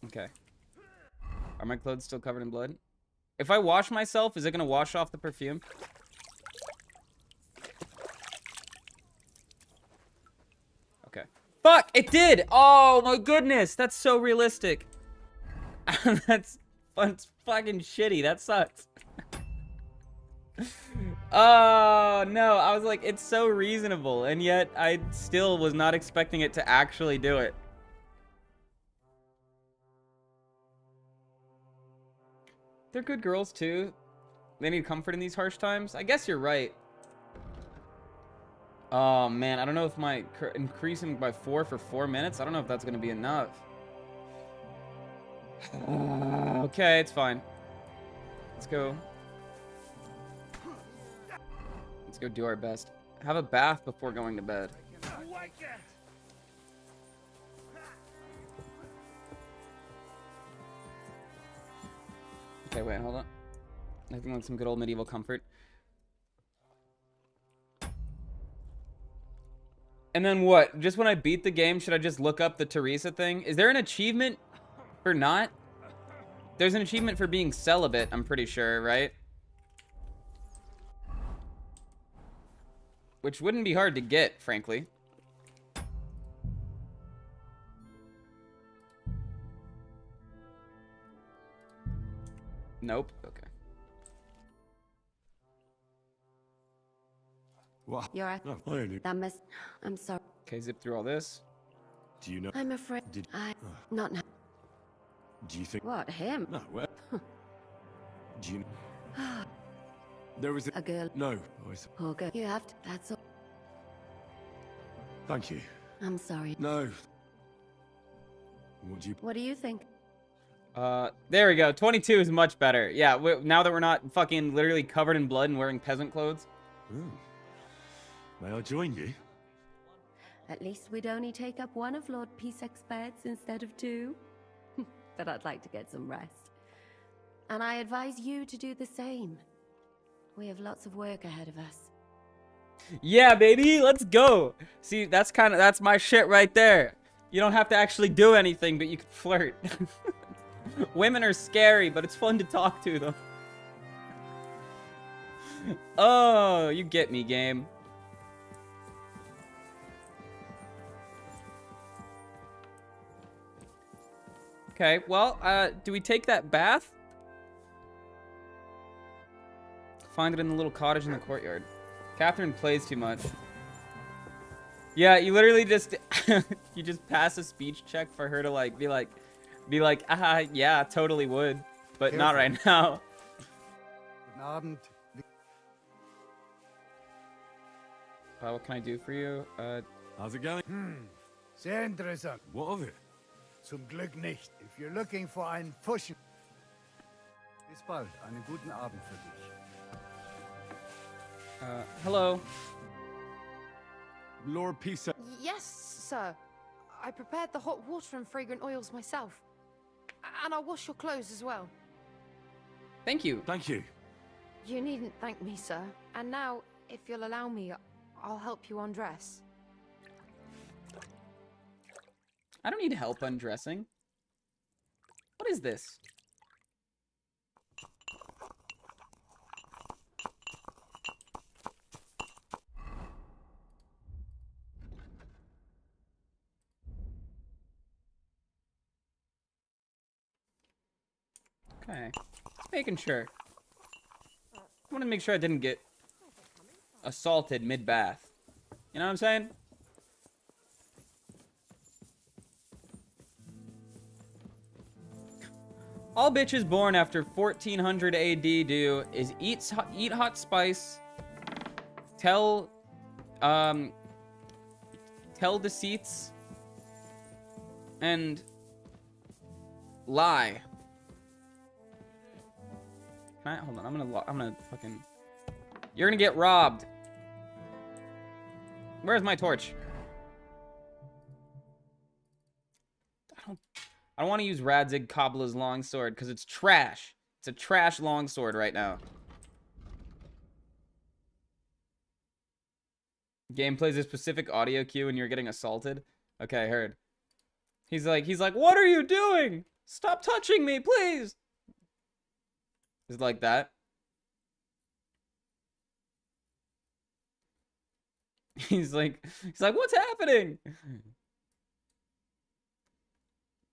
Okay. Are my clothes still covered in blood? If I wash myself, is it gonna wash off the perfume? Okay. Fuck! It did! Oh my goodness! That's so realistic. That's fucking shitty. That sucks. Oh no, I was like, it's so reasonable, and yet I still was not expecting it to actually do it. They're good girls too. They need comfort in these harsh times. I guess you're right. Oh man, I don't know if my increasing by 4 for 4 minutes, I don't know if that's gonna be enough. Okay, it's fine. Let's go. Let's go do our best. Have a bath before going to bed. Okay, wait, hold on. I think like some good old medieval comfort. And then what? Just when I beat the game, should I just look up the Teresa thing? Is there an achievement for not? There's an achievement for being celibate, I'm pretty sure, right? Which wouldn't be hard to get, frankly. Nope. Okay. What? You're a... No, I only... That must... I'm sorry. Okay, zip through all this. Do you know... I'm afraid... Did... Not now. Do you think... What, him? No, well... Do you know... There was a girl. No. Poor girl. You have to... That's all. Thank you. I'm sorry. No. What do you... What do you think? There we go. 22 is much better. Yeah, now that we're not fucking literally covered in blood and wearing peasant clothes. May I join you? At least we'd only take up one of Lord Pisac's beds instead of 2. But I'd like to get some rest. And I advise you to do the same. We have lots of work ahead of us. Yeah, baby, let's go. See, that's my shit right there. You don't have to actually do anything, but you can flirt. Women are scary, but it's fun to talk to them. Oh, you get me, game. Okay, well, do we take that bath? Find it in the little cottage in the courtyard. Catherine plays too much. Yeah, you literally just you just pass a speech check for her to like be like, yeah, totally would, but not right now. Guten Abend. What can I do for you? How's it going? Sehr interessant. What of it? Zum Glück nicht. If you're looking for einen Fuschen. Bis bald. Einen guten Abend für dich. Hello. Lord Pisa. Yes, sir. I prepared the hot water and fragrant oils myself. And I'll wash your clothes as well. Thank you. Thank you. You needn't thank me, sir. And now, if you'll allow me, I'll help you undress. I don't need help undressing. What is this? Okay, just making sure. I want to make sure I didn't get assaulted mid-bath. You know what I'm saying? All bitches born after 1400 AD do is eat hot spice, tell deceits, and lie. Can I, hold on, I'm gonna fucking... You're gonna get robbed. Where's my torch? I don't want to use Radzig Koblah's longsword because it's trash. It's a trash longsword right now. Game plays a specific audio cue and you're getting assaulted. Okay, I heard. He's like, what are you doing? Stop touching me, please. Is it like that? He's like, what's happening?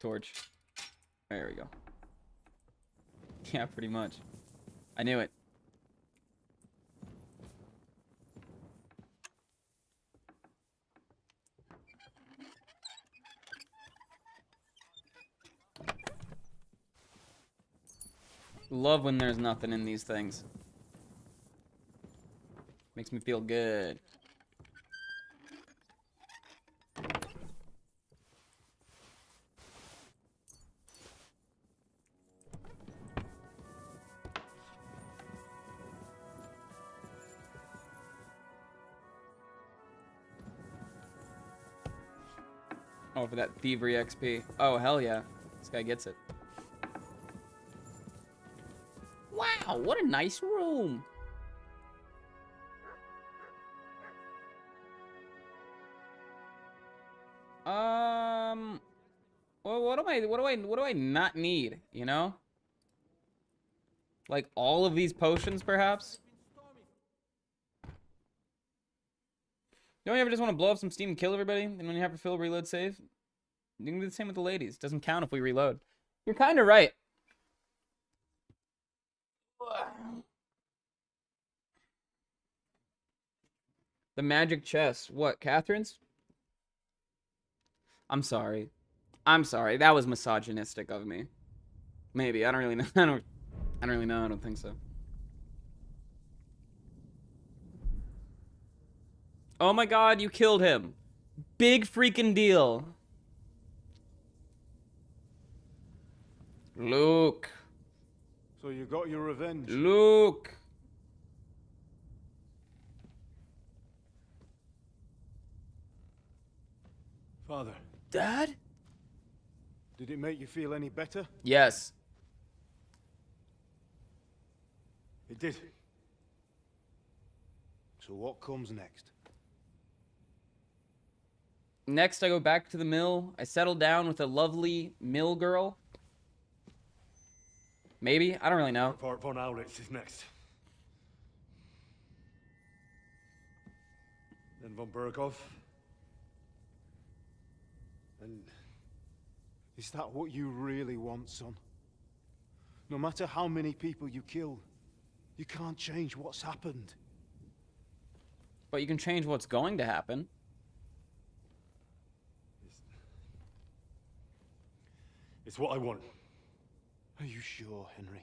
Torch. There we go. Yeah, pretty much. I knew it. Love when there's nothing in these things. Makes me feel good. Oh, for that thievery XP. Oh, hell yeah. This guy gets it. Wow, what a nice room. Well, what do I not need, you know? Like all of these potions, perhaps? Don't you ever just want to blow up some steam and kill everybody? And when you have to fill reload save? You can do the same with the ladies. Doesn't count if we reload. You're kind of right. The magic chest. What, Catherine's? I'm sorry. I'm sorry. That was misogynistic of me. Maybe. I don't really know. I don't really know. I don't think so. Oh my god, you killed him. Big freaking deal. Luke. So you got your revenge? Luke. Father. Dad? Did it make you feel any better? Yes. It did. So what comes next? Next, I go back to the mill. I settle down with a lovely mill girl. Maybe? I don't really know. Von Aulitz is next. Then von Burgov. And is that what you really want, son? No matter how many people you kill, you can't change what's happened. But you can change what's going to happen. It's what I want. Are you sure, Henry?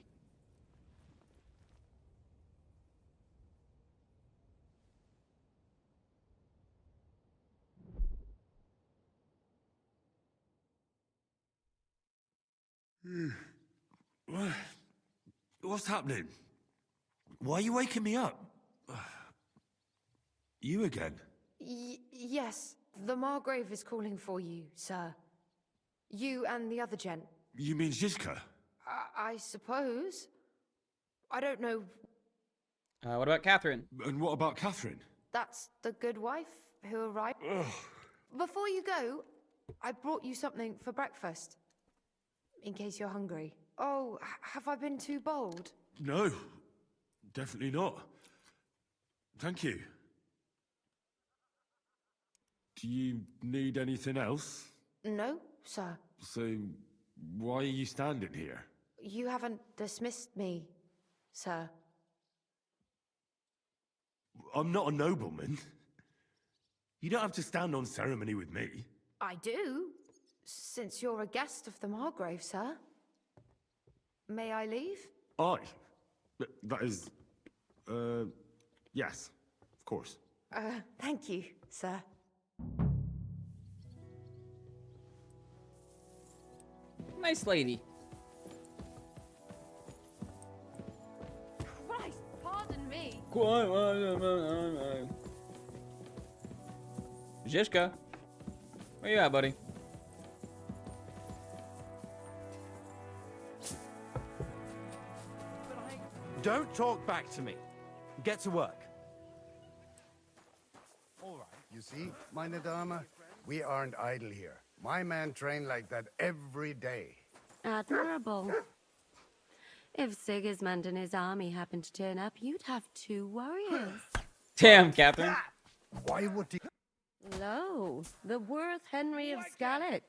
What's happening? Why are you waking me up? You again? Yes, the Margrave is calling for you, sir. You and the other gent. You mean Zizka? I suppose. I don't know. What about Catherine? And what about Catherine? That's the good wife who arrived. Ugh. Before you go, I brought you something for breakfast. In case you're hungry. Oh, have I been too bold? No, definitely not. Thank you. Do you need anything else? No, sir. So, why are you standing here? You haven't dismissed me, sir. I'm not a nobleman. You don't have to stand on ceremony with me. I do, since you're a guest of the Margrave, sir. May I leave? I? That is... yes, of course. Thank you, sir. Nice lady. Christ, pardon me. Zhishka, where you at, buddy? Don't talk back to me. Get to work. All right. You see, meine Dame, we aren't idle here. My men train like that every day. Admirable. If Sigismund and his army happened to turn up, you'd have 2 warriors. Damn, Catherine. Why would he... Lo, the worth Henry of Skalitz.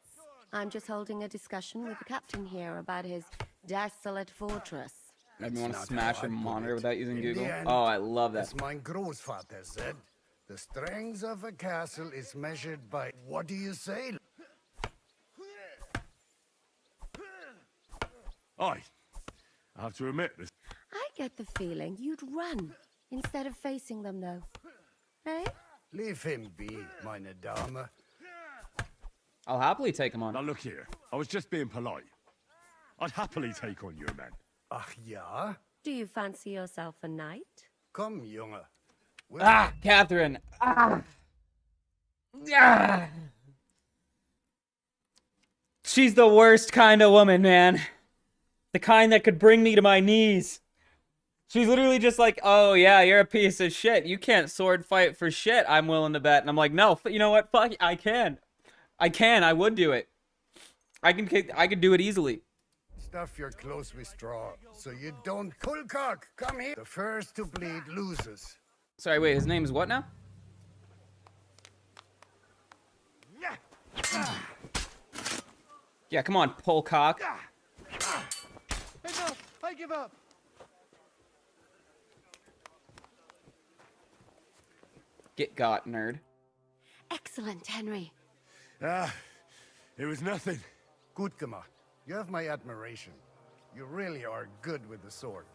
I'm just holding a discussion with the captain here about his desolate fortress. Made me want to Not smash how your I put monitor it. without using In Google. the end, Oh, I love that. as mein Großvater said, the strength of a castle is measured by... What do you say? I have to admit this. I get the feeling you'd run instead of facing them, though. Eh? Leave him be, meine Dame. I'll happily take him on. Now look here, I was just being polite. I'd happily take on your men. Ach ja? Do you fancy yourself a knight? Komm, Junge. Ah, Catherine. Ah. Ah. She's the worst kind of woman, man. The kind that could bring me to my knees. She's literally just like, oh yeah, you're a piece of shit. You can't sword fight for shit, I'm willing to bet. And I'm like, no, you know what? Fuck, I can. I would do it. I could do it easily. Stuff your clothes with straw, so you don't... Kulkak, come here. The first to bleed loses. Sorry, wait, his name is what now? Yeah, come on, Polcock. Enough, I give up. Get got, nerd. Excellent, Henry. It was nothing. Gut gemacht. You have my admiration. You really are good with the sword.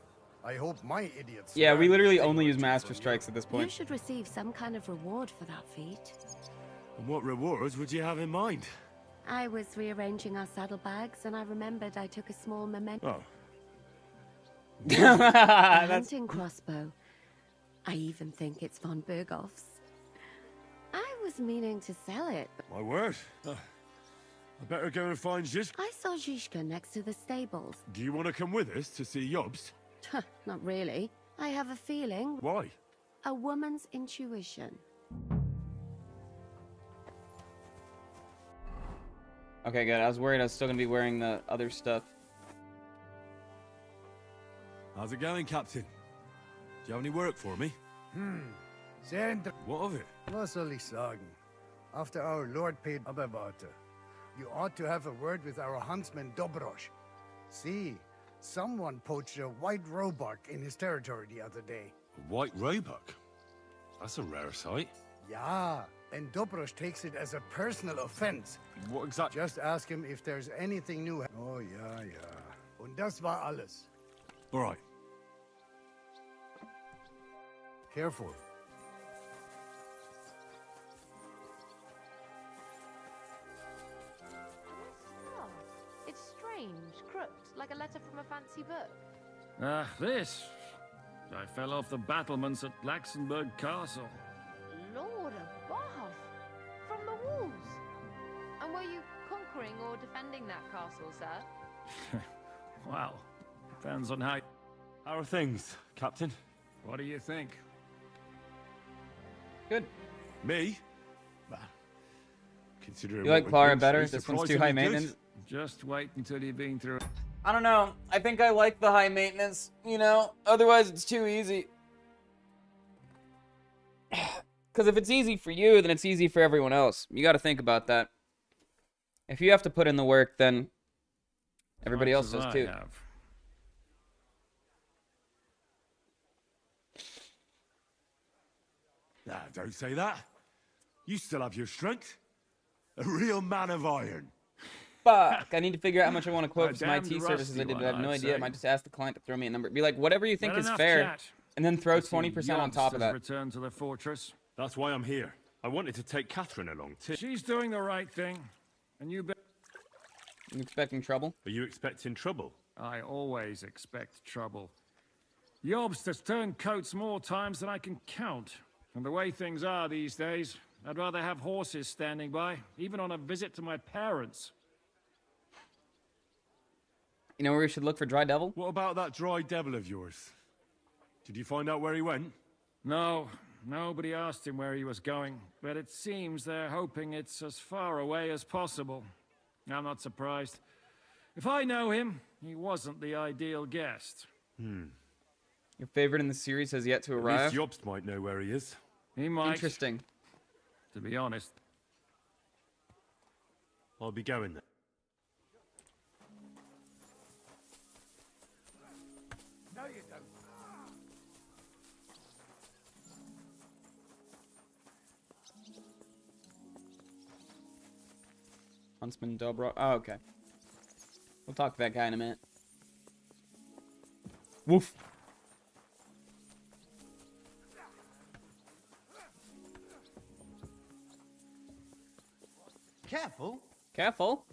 I hope my idiots... Yeah, we learn literally the only use thing or two Master from Strikes you. at this You point. should receive some kind of reward for that feat. And what rewards would you have in mind? I was rearranging our saddlebags, and I remembered I took a small memento. Oh. A hunting crossbow. I even think it's von Berghoff's. I was meaning to sell it, but My word. I better go and find Zhishka. I saw Zhishka next to the stables. Do you want to come with us to see Yobst? Not really. I have a feeling. Why? A woman's intuition. Okay, good. I was worried I was still gonna be wearing the other stuff. How's it going, Captain? Do you have any work for me? Sehr inter... What of it? Was soll ich sagen? After our Lord paid aber warte. You ought to have a word with our huntsman Dobrosh. See, someone poached a white roebuck in his territory the other day. A white roebuck? That's a rare sight. Yeah, and Dobrosh takes it as a personal offense. What exactly? Just ask him if there's anything new. Oh, ja, ja. Und das war alles. All right. Careful. Oh, it's strange, crooked, like a letter from a fancy book. This. I fell off the battlements at Laxenburg Castle. Lord above! From the walls! And were you conquering or defending that castle, sir? Wow. Depends on how... How are things, Captain? What do you think? Good. Me? Bah. Considering You like what we've Clara been better? through, This one's too high surprisingly good. maintenance. Just wait until you've been through... I don't know. I think I like the high maintenance, you know? Otherwise, it's too easy. Because if it's easy for you, then it's easy for everyone else. You got to think about that. If you have to put in the work, then everybody else does too. Nah, don't say that. You still have your strength. A real man of iron. Fuck. I need to figure out how much I want to quote for some damned IT services I rusty did, but one, I have no I'd idea. I say. might just ask the client to throw me a number. Be like, whatever you think Well, is enough fair, chat. and then throw I see 20% on Yobst top of has that. returned to the fortress. That's why I'm here. I wanted to take Catherine along, too. She's doing the right thing, and you bet. You expecting trouble? Are you expecting trouble? I always expect trouble. Yobst has turned coats more times than I can count. And the way things are these days, I'd rather have horses standing by, even on a visit to my parents. You know where we should look for Dry Devil? What about that dry devil of yours? Did you find out where he went? No, nobody asked him where he was going, but it seems they're hoping it's as far away as possible. I'm not surprised. If I know him, he wasn't the ideal guest. Your favorite in the series has yet to At arrive. least Jobst might know where he is. He might. Interesting. To be honest. I'll be going then. No, you don't. Huntsman Dobro. Oh, okay. We'll talk to that guy in a minute. Woof. Careful. Careful.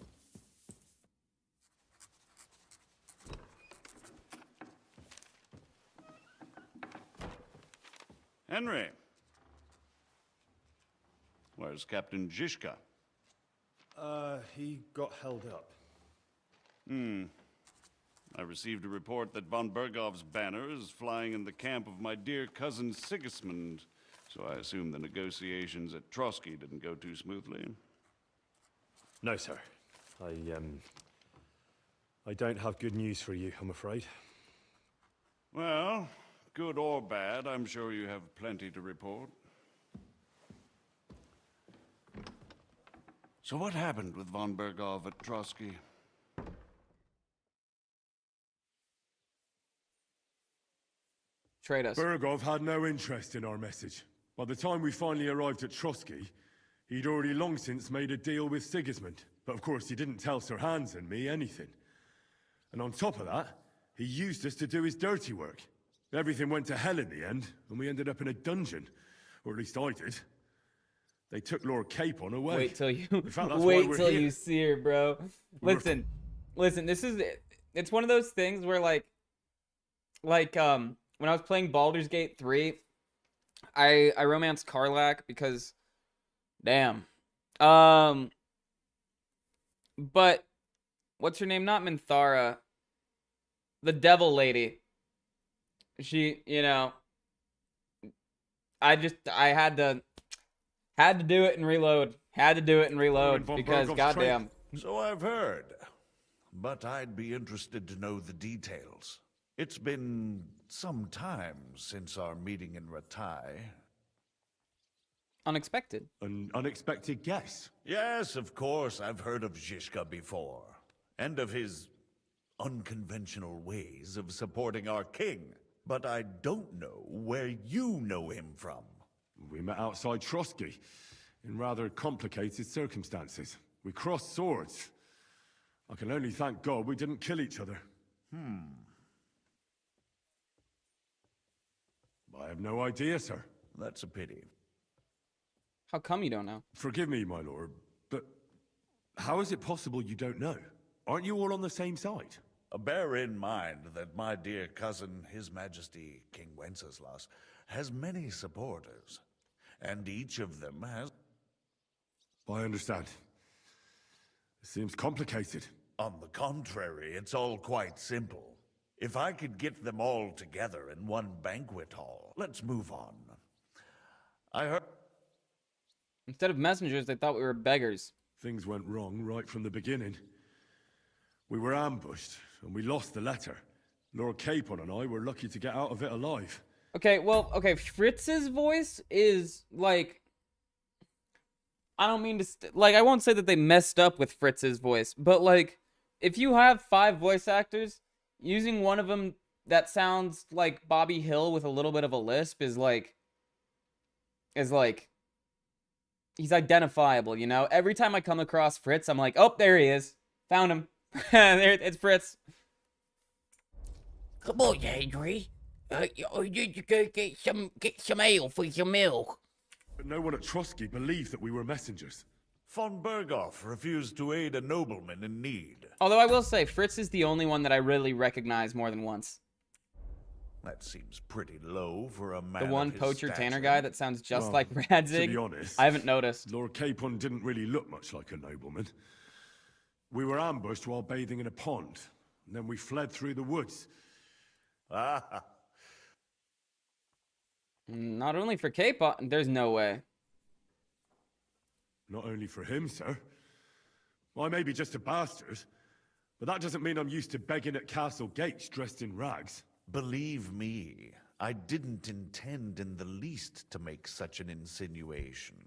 Henry. Where's Captain Zizka? He got held up. I received a report that von Bergov's banner is flying in the camp of my dear cousin Sigismund, so I assume the negotiations at Trotsky didn't go too smoothly. No, sir. I don't have good news for you, I'm afraid. Well, good or bad, I'm sure you have plenty to report. So what happened with von Bergov at Trotsky? Trade us. Bergov had no interest in our message. By the time we finally arrived at Trotsky, he'd already long since made a deal with Sigismund. But of course, he didn't tell Sir Hans and me anything. And on top of that, he used us to do his dirty work. Everything went to hell in the end, and we ended up in a dungeon. Or at least I did. They took Lord Capon away. Wait till you In fact, that's why wait we're till here. you see her, bro. Listen, this is it's one of those things where like when I was playing Baldur's Gate 3, I romanced Karlach because damn. But what's her name? Not Minthara. The devil lady. She, you know, I had to do it and reload. Had to do it and reload because goddamn. So I've heard. But I'd be interested to know the details. It's been some time since our meeting in Ratai. Unexpected. An unexpected guess. Yes, of course, I've heard of Zizka before. And of his unconventional ways of supporting our king. But I don't know where you know him from. We met outside Trotsky, in rather complicated circumstances. We crossed swords. I can only thank God we didn't kill each other. I have no idea, sir. That's a pity. How come you don't know? Forgive me, my lord, but how is it possible you don't know? Aren't you all on the same side? Bear in mind that my dear cousin, His Majesty King Wenceslas, has many supporters, and each of them has... I understand. It seems complicated. On the contrary, it's all quite simple. If I could get them all together in one banquet hall, let's move on. I heard... Instead of messengers, they thought we were beggars. Things went wrong right from the beginning. We were ambushed, and we lost the letter. Lord Capon and I were lucky to get out of it alive. Okay, well, okay, Fritz's voice is, like... I don't mean to... I won't say that they messed up with Fritz's voice, but, like, if you have 5 voice actors, using one of them that sounds like Bobby Hill with a little bit of a lisp is, like... He's identifiable, you know? Every time I come across Fritz, I'm like, oh, there he is. Found him. There, it's Fritz. Come on, Henry. You need to go get some ale for your milk. But no one at Trotsky believed that we were messengers. Von Berghoff refused to aid a nobleman in need. Although I will say, Fritz is the only one that I really recognize more than once. That seems pretty low for a man The one of his poacher stature. Tanner guy that sounds just Well, like Radzig. To be honest, I haven't noticed. Lord Capon didn't really look much like a nobleman. We were ambushed while bathing in a pond, and then we fled through the woods. Ah, Not only for Capon, there's no way. Not only for him, sir. I may be just a bastard, but that doesn't mean I'm used to begging at castle gates dressed in rags. believe me, I didn't intend in the least to make such an insinuation.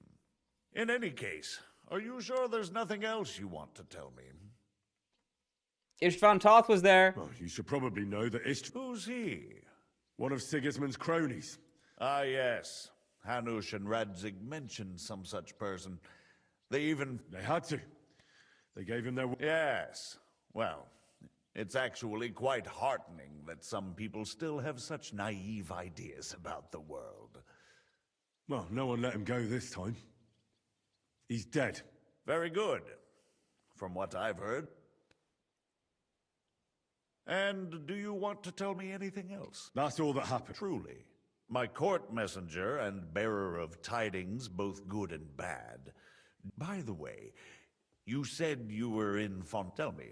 In any case, are you sure there's nothing else you want to tell me? Istvan Toth was there. Well, you should probably know that Who's he? one of Sigismund's cronies. Ah, yes. Hanush and Radzig mentioned some such person. They had to. They gave him their... Yes. Well, it's actually quite heartening that some people still have such naive ideas about the world. Well, no one let him go this time. He's dead. Very good, from what I've heard. And do you want to tell me anything else? That's all that happened. Truly. My court messenger and bearer of tidings, both good and bad. By the way, you said you were in Tell me,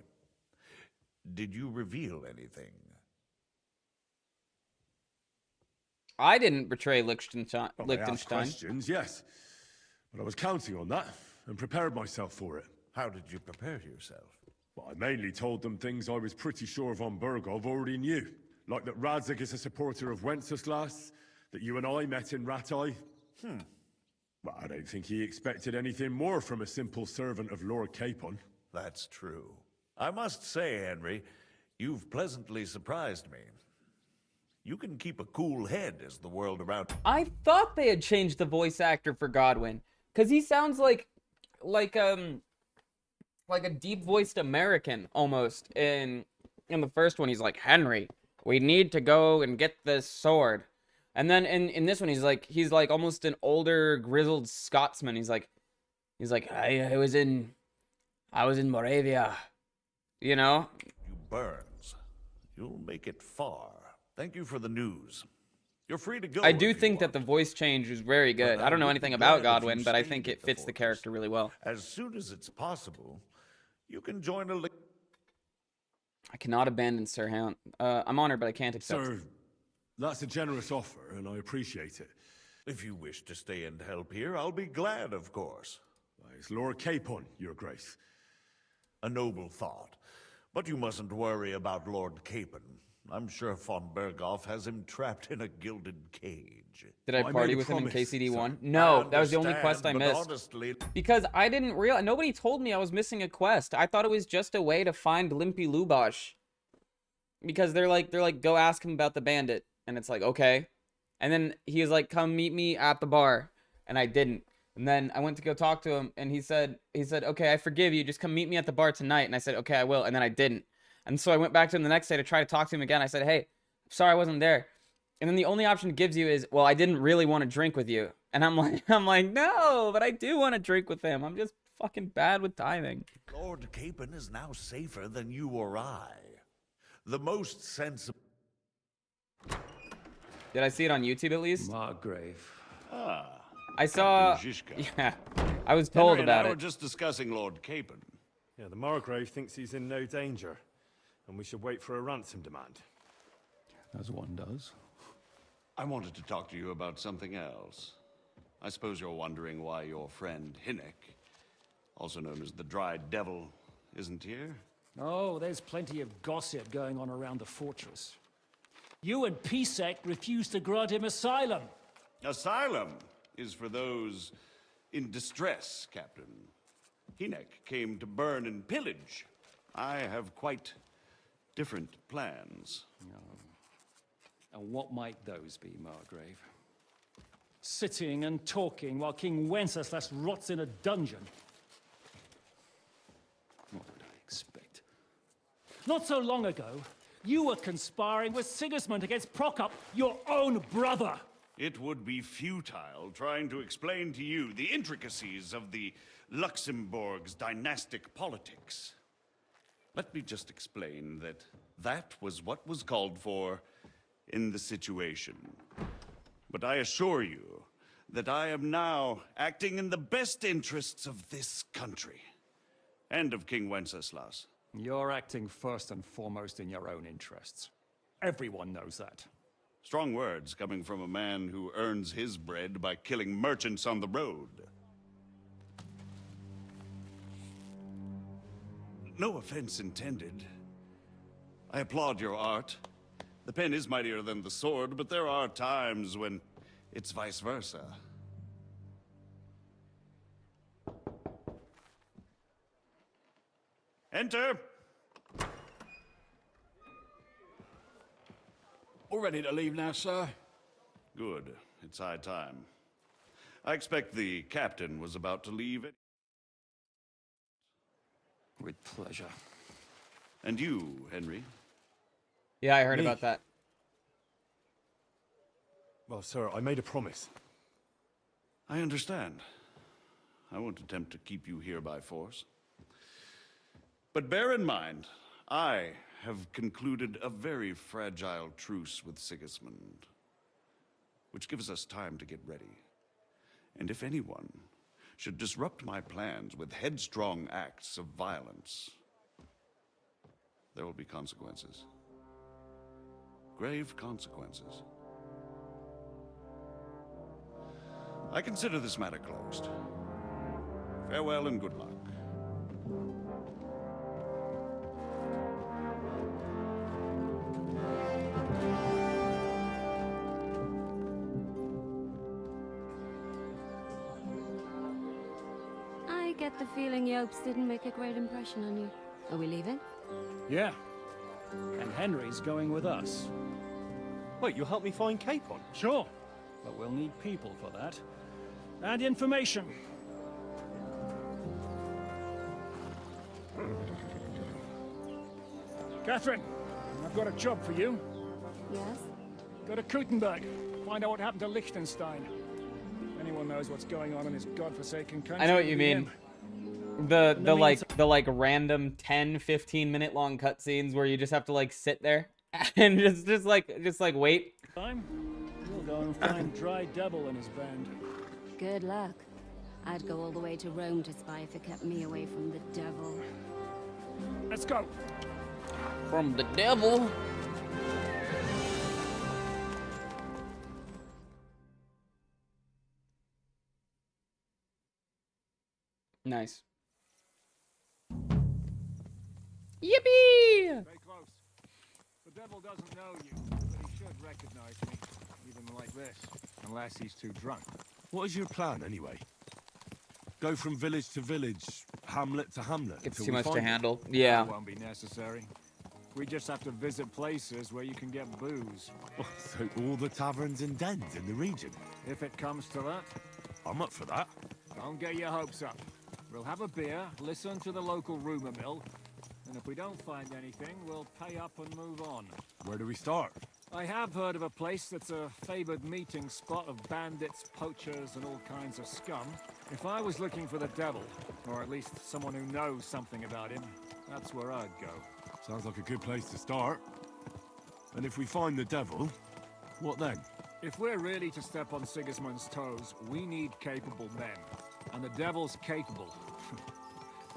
did you reveal anything? I didn't betray Liechtenstein. Well, I asked questions, yes. But I was counting on that and prepared myself for it. How did you prepare yourself? Well, I mainly told them things I was pretty sure von Berghoff already knew. Like that Radzig is a supporter of Wenceslas, that you and I met in Ratai. Well, I don't think he expected anything more from a simple servant of Lord Capon. That's true. I must say, Henry, you've pleasantly surprised me. You can keep a cool head as the world around... I thought they had changed the voice actor for Godwin, because he sounds like a deep-voiced American, almost. In the first one, he's like, Henry, we need to go and get this sword. And then in this one, he's like almost an older, grizzled Scotsman. He's like, I was in Moravia, you know? You Burns, you'll make it far. Thank you for the news. You're free to go. I do think that the voice change is very good. I don't know anything about Godwin, but I think it fits the character really well. As soon as it's possible, you can join a... I cannot abandon Sir Hound. I'm honored, but I can't accept. Sir, that's a generous offer, and I appreciate it. If you wish to stay and help here, I'll be glad, of course. It's Lord Capon, Your Grace. A noble thought. But you mustn't worry about Lord Capon. I'm sure von Berghoff has him trapped in a gilded cage. Did I party with him in KCD1? No, that was the only quest I missed. Honestly... Because I didn't realize... Nobody told me I was missing a quest. I thought it was just a way to find Limpy Lubosh. Because they're like, go ask him about the bandit. And it's like, okay. And then he was like, come meet me at the bar. And I didn't. And then I went to go talk to him, and he said, okay, I forgive you. Just come meet me at the bar tonight. And I said, okay, I will. And then I didn't. And so I went back to him the next day to try to talk to him again. I said, hey, sorry I wasn't there. And then the only option it gives you is, well, I didn't really want to drink with you. And I'm like, no, but I do want to drink with him. I'm just fucking bad with timing. Lord Capon is now safer than you or I. The most sensible... Did I see it on YouTube at least? Margrave. Ah. I saw... Yeah, I was told Henry about and I it. were just discussing Lord Capon. Yeah, the Margrave thinks he's in no danger, and we should wait for a ransom demand. As one does. I wanted to talk to you about something else. I suppose you're wondering why your friend Hinnick, also known as the Dried Devil, isn't here? Oh, there's plenty of gossip going on around the fortress. You and Pisek refused to grant him asylum. Asylum is for those in distress, Captain. Hinnick came to burn and pillage. I have quite different plans. And what might those be, Margrave? Sitting and talking while King Wenceslas rots in a dungeon. What would I expect? Not so long ago, you were conspiring with Sigismund against Prokop, your own brother. It would be futile trying to explain to you the intricacies of the Luxembourg's dynastic politics. Let me just explain that that was what was called for in the situation. But I assure you that I am now acting in the best interests of this country and of King Wenceslas. You're acting first and foremost in your own interests. Everyone knows that. Strong words coming from a man who earns his bread by killing merchants on the road. No offense intended. I applaud your art. The pen is mightier than the sword, but there are times when it's vice versa. Enter! We're ready to leave now, sir. Good. It's high time. I expect the captain was about to leave it. With pleasure. And you, Henry? Yeah, I heard Me? about that. Well, sir, I made a promise. I understand. I won't attempt to keep you here by force. But bear in mind, I have concluded a very fragile truce with Sigismund, which gives us time to get ready. And if anyone should disrupt my plans with headstrong acts of violence, there will be consequences. Grave consequences. I consider this matter closed. Farewell and good luck. I get the feeling Yopes didn't make a great impression on you. Are we leaving? Yeah. And Henry's going with us. Wait, you'll help me find Capon? Sure. But we'll need people for that. And information. Catherine, I've got a job for you. Yes? Go to Kuttenberg. Find out what happened to Liechtenstein. If anyone knows what's going on in his godforsaken country. I know what you it'll be mean. him. The random 10-15 minute long cutscenes where you just have to like sit there and just like wait. Time? We'll go and find Dry Devil and his band. Good luck. I'd go all the way to Rome to spy if it kept me away from the devil. Let's go. From the devil. Nice. Yippee! Stay close. The devil doesn't know you, but he should recognize me, even like this. Unless he's too drunk. What is your plan, anyway? Go from village to village, hamlet to hamlet? It's until too we much to find it? handle. Yeah. That won't be necessary. We just have to visit places where you can get booze. So all the taverns and dens in the region? If it comes to that. I'm up for that. Don't get your hopes up. We'll have a beer, listen to the local rumor mill, and if we don't find anything, we'll pay up and move on. Where do we start? I have heard of a place that's a favored meeting spot of bandits, poachers, and all kinds of scum. If I was looking for the devil, or at least someone who knows something about him, that's where I'd go. Sounds like a good place to start. And if we find the devil, what then? If we're really to step on Sigismund's toes, we need capable men. And the devil's capable.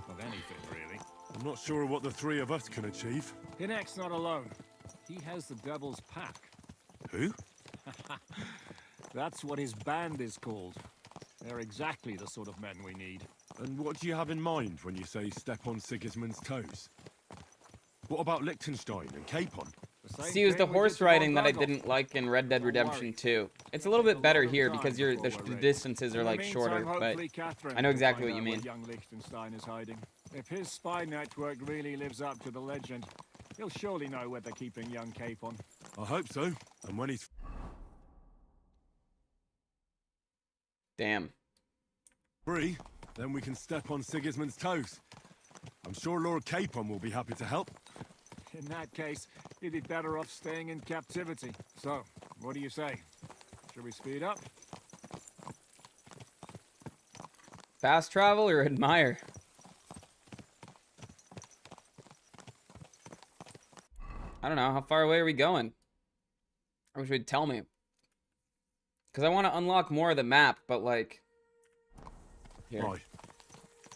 of anything, really. I'm not sure what the three of us can achieve. Hinek's not alone. He has the devil's pack. Who? That's what his band is called. They're exactly the sort of men we need. And what do you have in mind when you say step on Sigismund's toes? What about Liechtenstein and Capon? See, it was the horse riding that I didn't like in Red Dead Redemption 2. It's a little bit better here because the distances are like shorter, but I know exactly what you mean. Young Liechtenstein is hiding. If his spy network really lives up to the legend, he'll surely know where they're keeping young Capon. I hope so. And when he's Damn. free, then we can step on Sigismund's toes. I'm sure Lord Capon will be happy to help. In that case, you'd be better off staying in captivity. So, what do you say? Should we speed up? Fast travel or admire? I don't know. How far away are we going? I wish you'd tell me. Because I want to unlock more of the map, but like... Here. Right.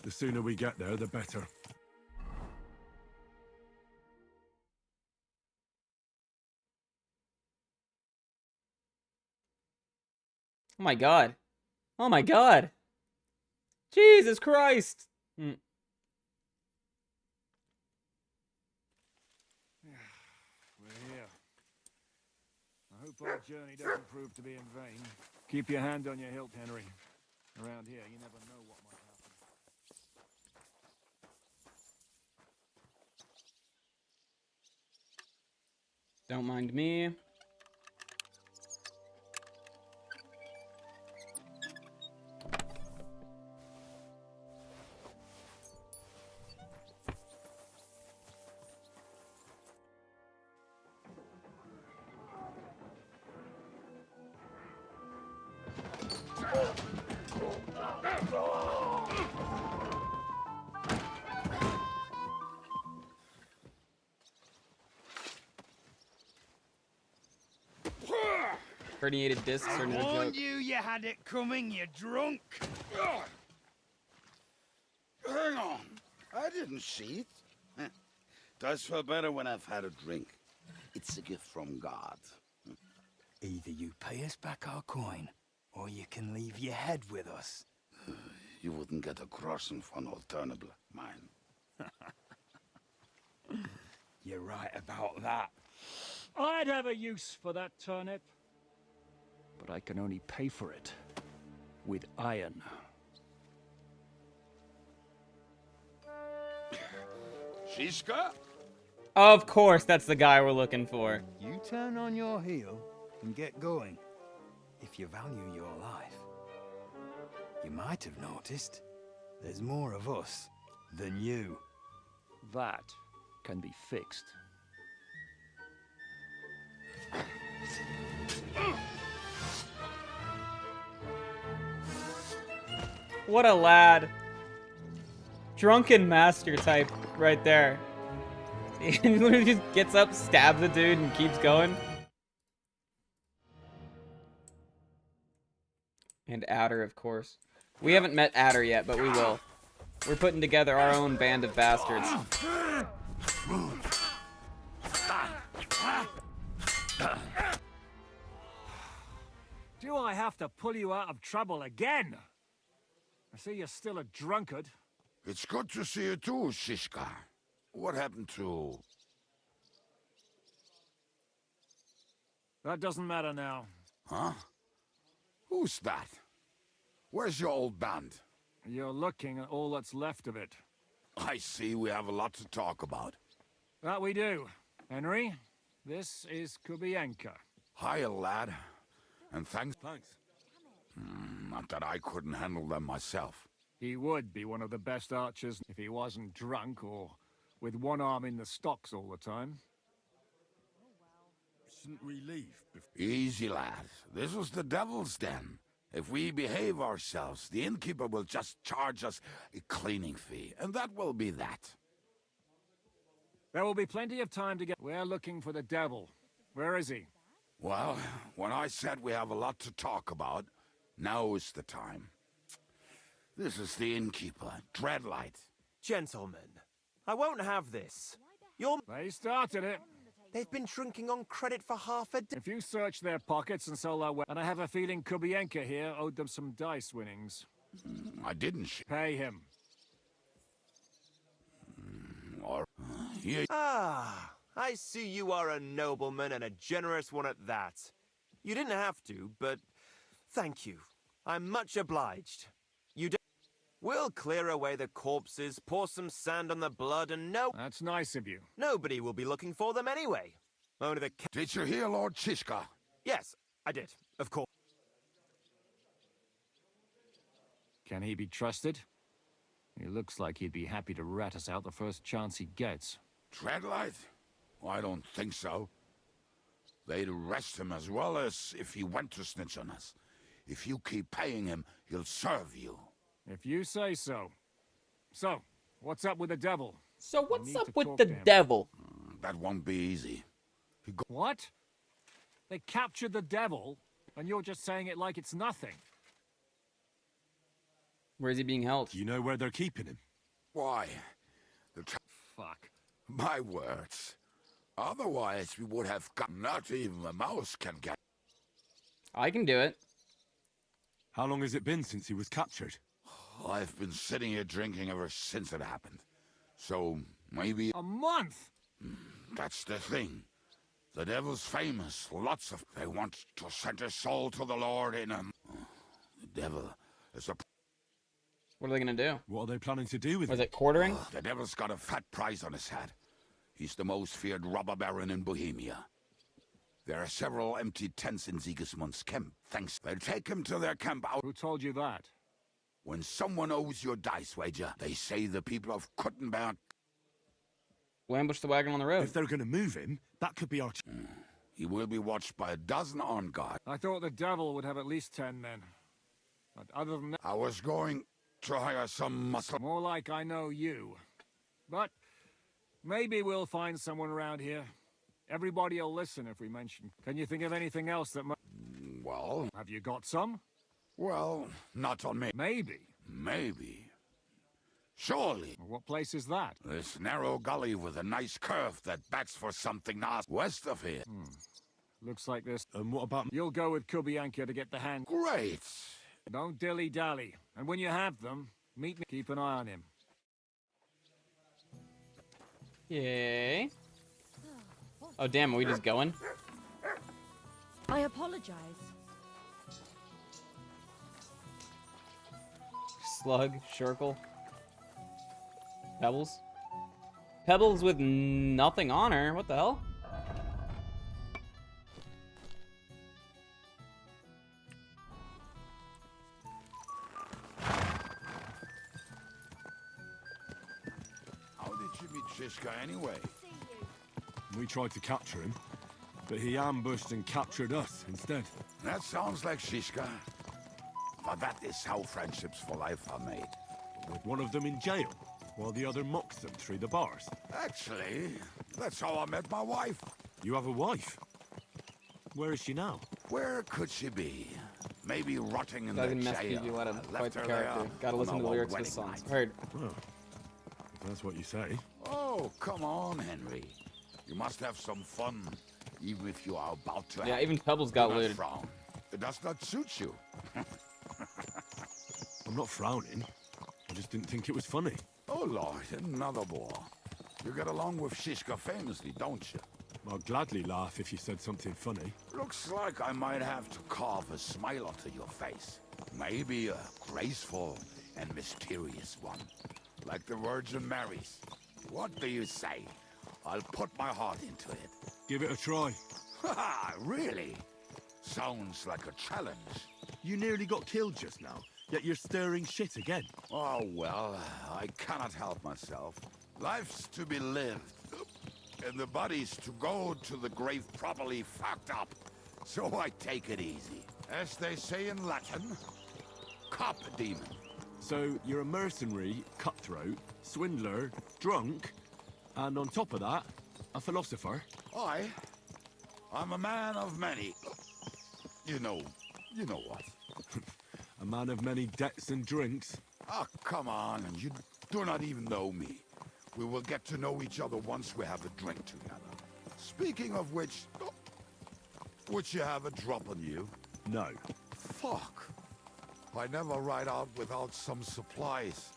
The sooner we get there, the better. Oh my god. Oh my god. Jesus Christ. We're here. I hope our journey doesn't prove to be in vain. Keep your hand on your hilt, Henry. Around here, you never know what might happen. Don't mind me. Herniated discs are no joke. warned you had it coming, you drunk. Hang on. I didn't see it. Does feel better when I've had a drink. It's a gift from God. Either you pay us back our coin, or you can leave your head with us. You wouldn't get a crossing for an alternative, mine. You're right about that. I'd have a use for that turnip. But I can only pay for it with iron. Shishka? Of course, that's the guy we're looking for. You turn on your heel and get going. If you value your life. You might have noticed there's more of us than you. That can be fixed. What a lad. Drunken master type right there. He literally just gets up, stabs a dude, and keeps going. And Adder, of course. We haven't met Adder yet, but we will. We're putting together our own band of bastards. Do I have to pull you out of trouble again? I see you're still a drunkard. It's good to see you too, Shishka. What happened to... That doesn't matter now. Huh? Who's that? Where's your old band? You're looking at all that's left of it. I see we have a lot to talk about. That we do. Henry, this is Kubienka. Hiya, lad. And thanks. Not that I couldn't handle them myself. He would be one of the best archers if he wasn't drunk or with one arm in the stocks all the time. Shouldn't we leave? Easy, lad. This was the devil's den. If we behave ourselves, the innkeeper will just charge us a cleaning fee, and that will be that. There will be plenty of time to get... We're looking for the devil. Where is he? Well, when I said we have a lot to talk about, now is the time. This is the innkeeper, Dreadlight. Gentlemen, I won't have this. They started it. They've been drinking on credit for half a day. If you search their pockets and sell their... And I have a feeling Kubienka here owed them some dice winnings. I didn't... Pay him. Ah, I see you are a nobleman and a generous one at that. You didn't have to, but thank you. I'm much obliged. You don't... We'll clear away the corpses, pour some sand on the blood, and no... That's nice of you. Nobody will be looking for them anyway. Only the... Did you hear Lord Shishka? Yes, I did, of course. Can he be trusted? He looks like he'd be happy to rat us out the first chance he gets. Dreadlight? I don't think so. They'd arrest him as well as if he went to snitch on us. If you keep paying him, he'll serve you. If you say so. So, what's up with the devil? So I what's need up to with talk the to him. devil? That won't be easy. What? They captured the devil, and you're just saying it like it's nothing. Where is he being held? Do you know where they're keeping him? Why? Fuck. My words. Otherwise, we would have got... Not even a mouse can get... I can do it. How long has it been since he was captured? I've been sitting here drinking ever since it happened. So, maybe... A month? That's the thing. The devil's famous. Lots of... They want to send his soul to the Lord in a... The devil is a... What are they gonna do? What are they planning to do with Was him? it quartering? The devil's got a fat prize on his head. He's the most feared robber baron in Bohemia. There are several empty tents in Sigismund's camp. Thanks. They'll take him to their camp out... Who told you that? When someone owes you a dice wager, they say the people of Kuttenberg... We'll ambush the wagon on the road. If they're going to move him, that could be our... He will be watched by a dozen armed guards. I thought the devil would have at least 10 men. But other than that... I was going to hire some muscle... More like I know you. But maybe we'll find someone around here. Everybody will listen if we mention. Can you think of anything else that might... Well... Have you got some? Well, not on me. Maybe. Maybe. Surely. What place is that? This narrow gully with a nice curve that backs for something nice west of here. Looks like this. And what about... You'll go with Kubianka to get the hand... Great. Don't dilly-dally. And when you have them, meet me. Keep an eye on him. Yay. Oh, damn, are we just going? I apologize. Slug, Shurkle. Pebbles? Pebbles with nothing on her. What the hell? How did you meet Shishka anyway? We tried to capture him, but he ambushed and captured us instead. That sounds like Shishka. But that is how friendships for life are made. With one of them in jail, while the other mocks them through the bars. Actually, that's how I met my wife. You have a wife? Where is she now? Where could she be? Maybe rotting in Doesn't the mess jail. with you, let him I fight left the her character. there Gotta on listen to the our lyrics of wedding the songs. night. Heard. Oh, if that's what you say. Oh, come on, Henry. You must have some fun, even if you are about to. Yeah, have even Pebbles got Do not looted. frown. It does not suit you. I'm not frowning. I just didn't think it was funny. Oh, Lord, another bore. You get along with Shishka famously, don't you? I'd gladly laugh if you said something funny. Looks like I might have to carve a smile onto your face. Maybe a graceful and mysterious one. Like the Virgin Mary's. What do you say? I'll put my heart into it. Give it a try. Ha! Really? Sounds like a challenge. You nearly got killed just now, yet you're stirring shit again. Oh, well, I cannot help myself. Life's to be lived, and the body's to go to the grave properly fucked up. So I take it easy. As they say in Latin, cop demon. So you're a mercenary, cutthroat, swindler, drunk, and on top of that, a philosopher? I'm a man of many... You know what. A man of many debts and drinks. Oh, come on, you do not even know me. We will get to know each other once we have a drink together. Speaking of which, would you have a drop on you? No. Fuck. I never ride out without some supplies.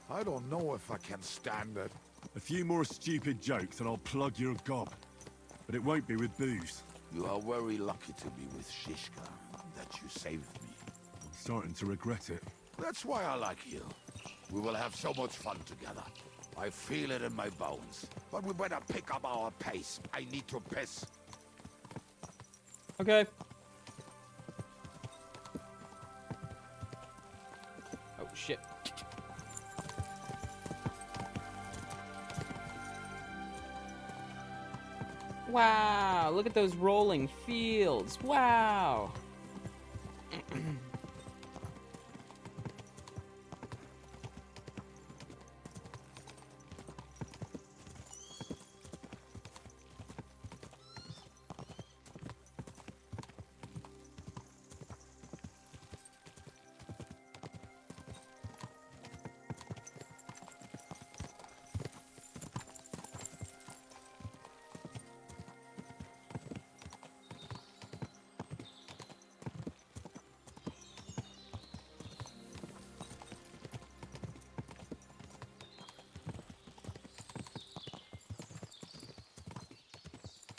I don't know if I can stand it. A few more stupid jokes and I'll plug your gob. But it won't be with booze. You are very lucky to be with Shishka, that you saved me. I'm starting to regret it. That's why I like you. We will have so much fun together. I feel it in my bones. But we better pick up our pace. I need to piss. Okay. Oh, shit. Wow, look at those rolling fields. Wow.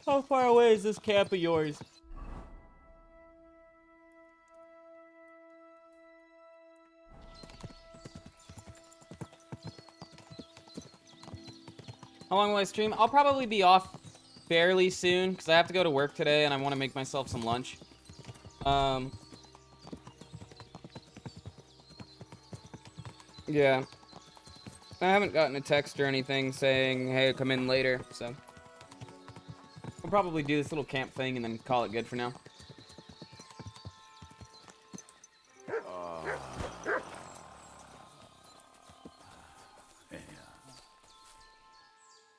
How far away is this camp of yours? How long will I stream? I'll probably be off fairly soon because I have to go to work today and I want to make myself some lunch. Yeah. I haven't gotten a text or anything saying, hey, come in later, so. I'll probably do this little camp thing and then call it good for now.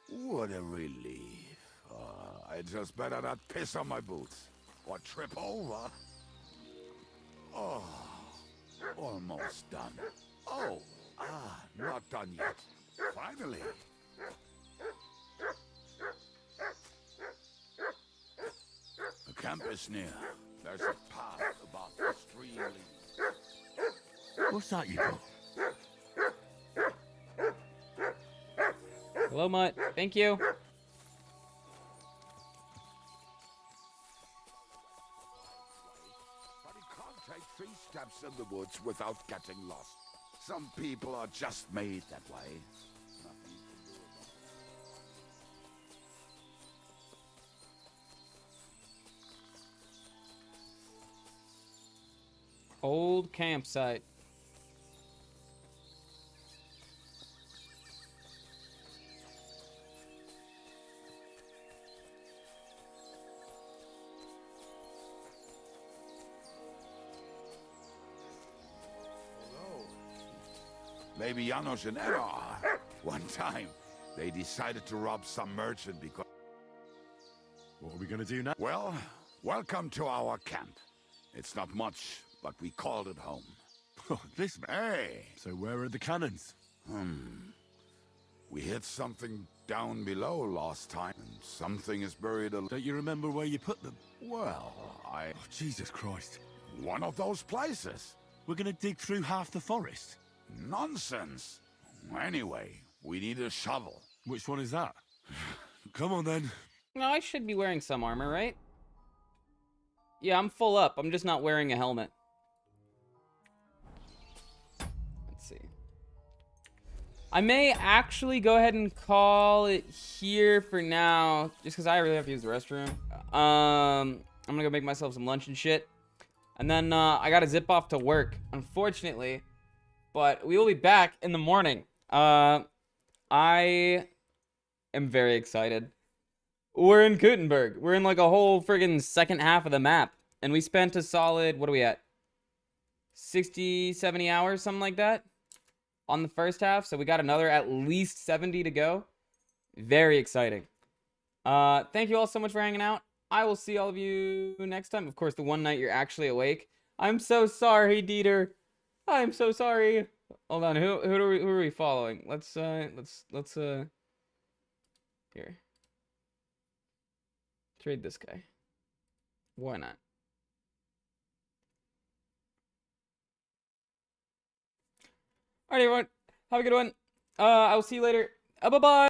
What a relief. I just better not piss on my boots. Or trip over. Oh, almost done. Oh, not done yet. Finally. The camp is near. There's a path about the stream leads. What's that you got? Hello, Mutt. Thank you. But you can't take 3 steps in the woods without getting lost. Some people are just made that way. Nothing you can do about it. Old campsite. Maybe Janos and Era are. One time, they decided to rob some merchant because... What are we gonna do now? Well, welcome to our camp. It's not much, but we called it home. This... Hey! So where are the cannons? We hit something down below last time, and something is buried a... Don't you remember where you put them? Well, Oh, Jesus Christ. One of those places. We're gonna dig through half the forest. Nonsense. Anyway, we need a shovel. Which one is that? Come on, then. No, I should be wearing some armor, right? Yeah, I'm full up. I'm just not wearing a helmet. Let's see. I may actually go ahead and call it here for now, just because I really have to use the restroom. I'm gonna go make myself some lunch and shit. And then I gotta zip off to work, unfortunately. But we will be back in the morning. I am very excited. We're in Gutenberg. We're in like a whole friggin' second half of the map. And we spent a solid, what are we at? 60, 70 hours, something like that, on the first half. So we got another at least 70 to go. Very exciting. Thank you all so much for hanging out. I will see all of you next time. Of course, the one night you're actually awake. I'm so sorry, Dieter. I'm so sorry. Hold on, who are we following? Let's here. Trade this guy. Why not? Alright, everyone. Have a good one. I will see you later. Bye-bye.